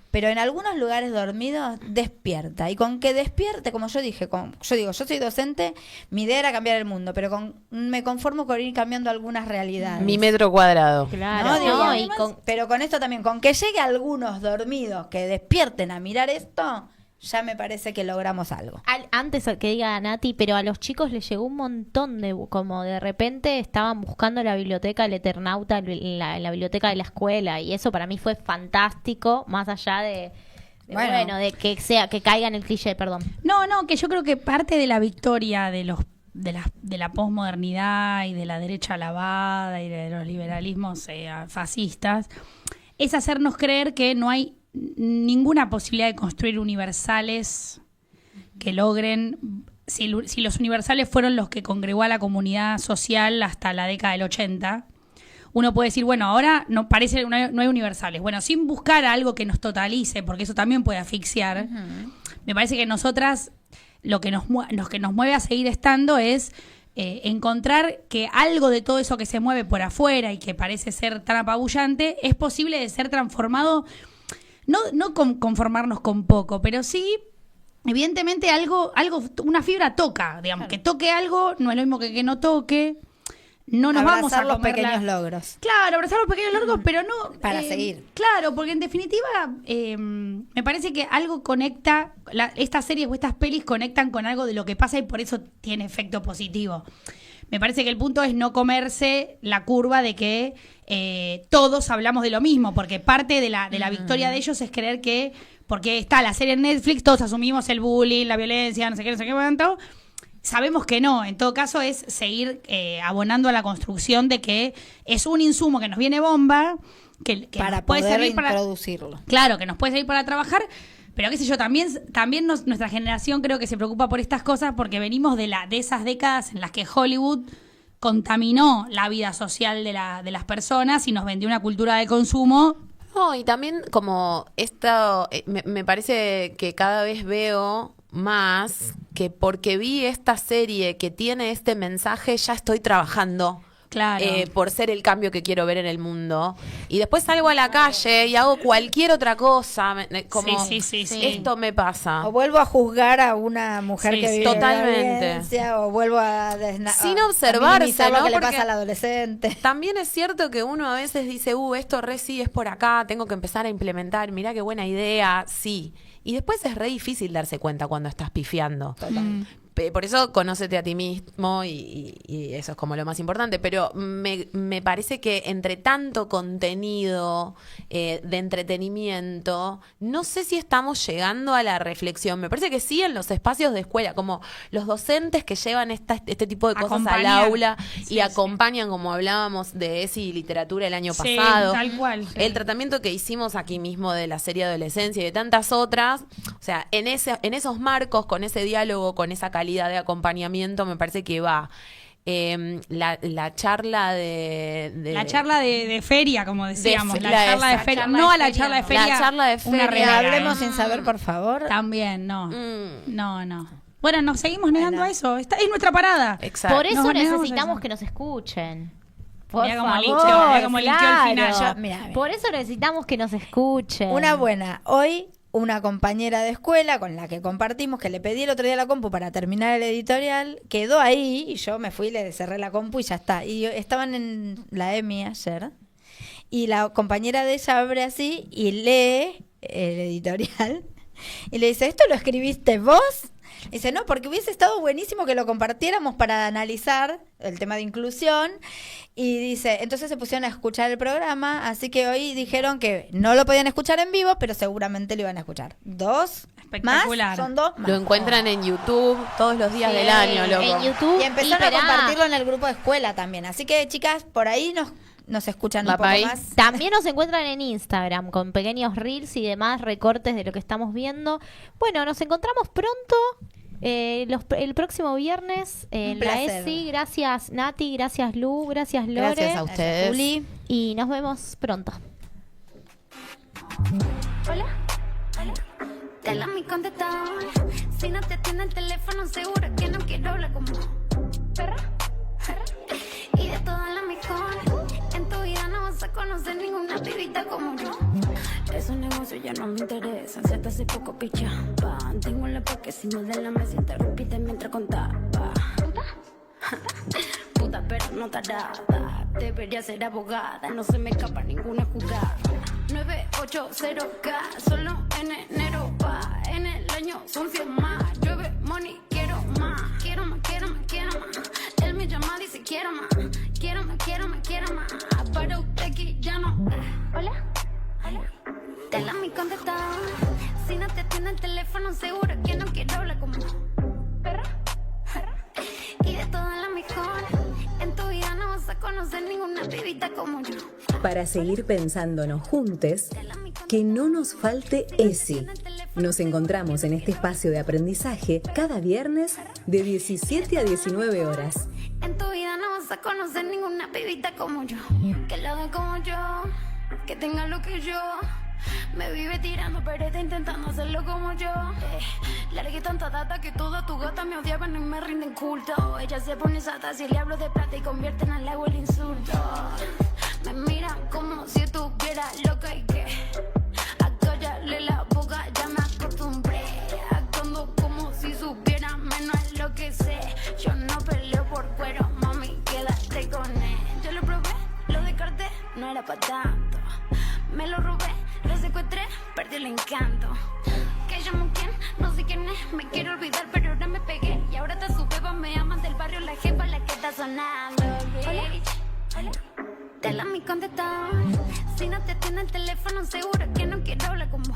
Speaker 6: pero en algunos lugares dormidos despierta, y con que despierte, como yo dije, yo soy docente, mi idea era cambiar el mundo, pero me conformo con ir cambiando algunas realidades.
Speaker 10: Mi metro cuadrado.
Speaker 5: Claro.
Speaker 6: ¿No? Digo,
Speaker 5: No,
Speaker 6: pero con esto también, con que llegue algunos dormidos que despierten a mirar esto, ya me parece que logramos algo.
Speaker 5: Antes que diga Nati, pero a los chicos les llegó un montón como de repente estaban buscando la biblioteca del Eternauta, la biblioteca de la escuela, y eso para mí fue fantástico, más allá de de que caiga en el cliché, perdón.
Speaker 7: No, que yo creo que parte de la victoria de la posmodernidad y de la derecha lavada y de los liberalismos fascistas es hacernos creer que no hay ninguna posibilidad de construir universales que logren, si los universales fueron los que congregó a la comunidad social hasta la década del 80, uno puede decir, bueno, ahora no hay universales. Bueno, sin buscar algo que nos totalice, porque eso también puede asfixiar, me parece que nosotras lo que nos mueve a seguir estando es encontrar que algo de todo eso que se mueve por afuera y que parece ser tan apabullante es posible de ser transformado. No conformarnos con poco, pero sí, evidentemente una fibra toca, digamos, que toque algo no es lo mismo que no toque. No nos vamos a
Speaker 6: abrazar los
Speaker 7: comer
Speaker 6: pequeños logros.
Speaker 7: Claro, abrazar los pequeños logros, pero no
Speaker 6: para seguir.
Speaker 7: Claro, porque en definitiva me parece que algo conecta, estas series o estas pelis conectan con algo de lo que pasa y por eso tiene efecto positivo. Me parece que el punto es no comerse la curva de que todos hablamos de lo mismo, porque parte de la victoria de ellos es creer que, porque está la serie en Netflix, todos asumimos el bullying, la violencia, no sé qué cuánto. Sabemos que no, en todo caso es seguir abonando a la construcción de que es un insumo que nos viene bomba, que
Speaker 6: para
Speaker 7: puede
Speaker 6: poder
Speaker 7: servir
Speaker 6: introducirlo.
Speaker 7: Claro, que nos puede servir para trabajar. Pero qué sé yo, también nuestra generación creo que se preocupa por estas cosas porque venimos de esas décadas en las que Hollywood contaminó la vida social de las personas y nos vendió una cultura de consumo.
Speaker 10: No, y también como esto, me parece que cada vez veo más que porque vi esta serie que tiene este mensaje, ya estoy trabajando.
Speaker 7: Claro.
Speaker 10: Por ser el cambio que quiero ver en el mundo. Y después salgo a la calle y hago cualquier otra cosa. Como
Speaker 7: sí.
Speaker 10: esto me pasa.
Speaker 6: O vuelvo a juzgar a una mujer que vive
Speaker 10: totalmente.
Speaker 6: en violencia, o vuelvo
Speaker 10: sin observarse,
Speaker 6: lo
Speaker 10: ¿no?
Speaker 6: que le
Speaker 10: Porque
Speaker 6: pasa al adolescente.
Speaker 10: También es cierto que uno a veces dice, esto sí es por acá, tengo que empezar a implementar, mirá qué buena idea, sí. Y después es re difícil darse cuenta cuando estás pifiando.
Speaker 6: Total.
Speaker 10: Por eso conócete a ti mismo y eso es como lo más importante, pero me parece que entre tanto contenido de entretenimiento, no sé si estamos llegando a la reflexión. Me parece que sí en los espacios de escuela, como los docentes que llevan este tipo de cosas al aula y acompañan, como hablábamos de ESI y literatura el año pasado.
Speaker 7: Tal cual.
Speaker 10: El tratamiento que hicimos aquí mismo de la serie Adolescencia y de tantas otras, o sea, en esos marcos, con ese diálogo, con esa calidad de acompañamiento, me parece que va la charla de
Speaker 7: la charla de feria, como decíamos, la charla de feria,
Speaker 10: charla
Speaker 7: no
Speaker 10: de
Speaker 7: a la
Speaker 10: feria,
Speaker 7: charla de feria,
Speaker 10: la charla de
Speaker 7: una
Speaker 10: feria.
Speaker 7: remera,
Speaker 6: Hablemos sin saber, por favor.
Speaker 7: También, no. Bueno, nos seguimos negando a eso. Es nuestra parada.
Speaker 10: Exacto.
Speaker 5: Por eso
Speaker 7: Nos negamos
Speaker 5: necesitamos
Speaker 7: eso.
Speaker 5: que nos escuchen.
Speaker 7: Mirá cómo
Speaker 5: favor,
Speaker 7: linchó, como linchó al final.
Speaker 5: claro.
Speaker 6: Mirá.
Speaker 5: Por eso necesitamos que nos escuchen.
Speaker 6: Una buena. Hoy una compañera de escuela con la que compartimos, que le pedí el otro día la compu para terminar el editorial, quedó ahí y yo me fui, le cerré la compu y ya está. Y estaban en la EMI ayer y la compañera de ella abre así y lee el editorial Y le dice, ¿esto lo escribiste vos? Dice, no, porque hubiese estado buenísimo que lo compartiéramos para analizar el tema de inclusión. Y dice, entonces se pusieron a escuchar el programa, así que hoy dijeron que no lo podían escuchar en vivo, pero seguramente lo iban a escuchar. Dos
Speaker 7: Espectacular.
Speaker 6: más, son dos más.
Speaker 10: Lo encuentran en YouTube todos los días del año, loco.
Speaker 5: En YouTube.
Speaker 6: Y empezaron a
Speaker 5: esperá.
Speaker 6: compartirlo en el grupo de escuela también. Así que, chicas, por ahí nos escuchan un poco
Speaker 10: Papay.
Speaker 6: más.
Speaker 5: También nos encuentran en Instagram con pequeños reels y demás recortes de lo que estamos viendo. Bueno, nos encontramos pronto. El próximo viernes en
Speaker 6: Un
Speaker 5: la
Speaker 6: placer.
Speaker 5: ESI. Gracias Nati, gracias Lu, gracias Lore.
Speaker 10: Gracias a ustedes.
Speaker 6: Juli.
Speaker 5: Y nos vemos pronto.
Speaker 2: Hola, hola. Te la mi contestador. Si no te atiende el teléfono, seguro que no quiero hablar como perra, perra. Y de todas las mejor. En tu vida no vas a conocer ninguna pibita como yo. Esos negocios ya no me interesan. Si hasta hace poco pichaba. Tengo la porque si no de la mesa interrumpiste mientras contaba. Puta, pero no tarada. Debería ser abogada. No se me escapa ninguna jugada. 980K, solo en enero va. En el año son 100 más. Llueve money, quiero más. Quiero más, quiero más, quiero más. Él me llama, dice quiero más. Quiero más, quiero más, quiero más. Para usted aquí ya no. Hola, hola. Te la mi contestador. Si no te atiende el teléfono, seguro que no quiero hablar como perra, perra. Y de todas las mejor. En tu vida no vas a conocer ninguna pibita como yo.
Speaker 1: Para seguir pensándonos juntos, que no nos falte ESI. Nos encontramos en este espacio de aprendizaje cada viernes de 17 a 19 horas.
Speaker 2: En tu vida no vas a conocer ninguna pibita como yo. Que lo haga como yo, que tenga lo que yo. Me vive tirando, pero está intentando hacerlo como yo. Le largué tanta data que toda tu gata me odiaban y me rinden culto. Ella se pone sata si le hablo de plata y convierten al agua el insulto. Me miran como si estuviera loca y que a callarle la boca ya me acostumbré. Actuando como si supiera menos es lo que sé. Yo no peleo por cuero, mami, quédate con él. Yo lo probé, lo descarté, no era para tanto. Me lo robé, lo secuestré, perdí el encanto. Que llamo quién, no sé quién es. Me quiero olvidar, pero ahora me pegué. Y ahora está su beba, me aman del barrio. La jefa la que está sonando, bitch. Hola, te la mi contestador. Si no te atiende el teléfono, seguro que no quiero hablar como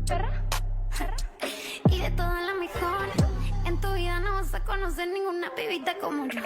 Speaker 2: perra, perra. Y de todas las mejor. En tu vida no vas a conocer ninguna pibita como yo.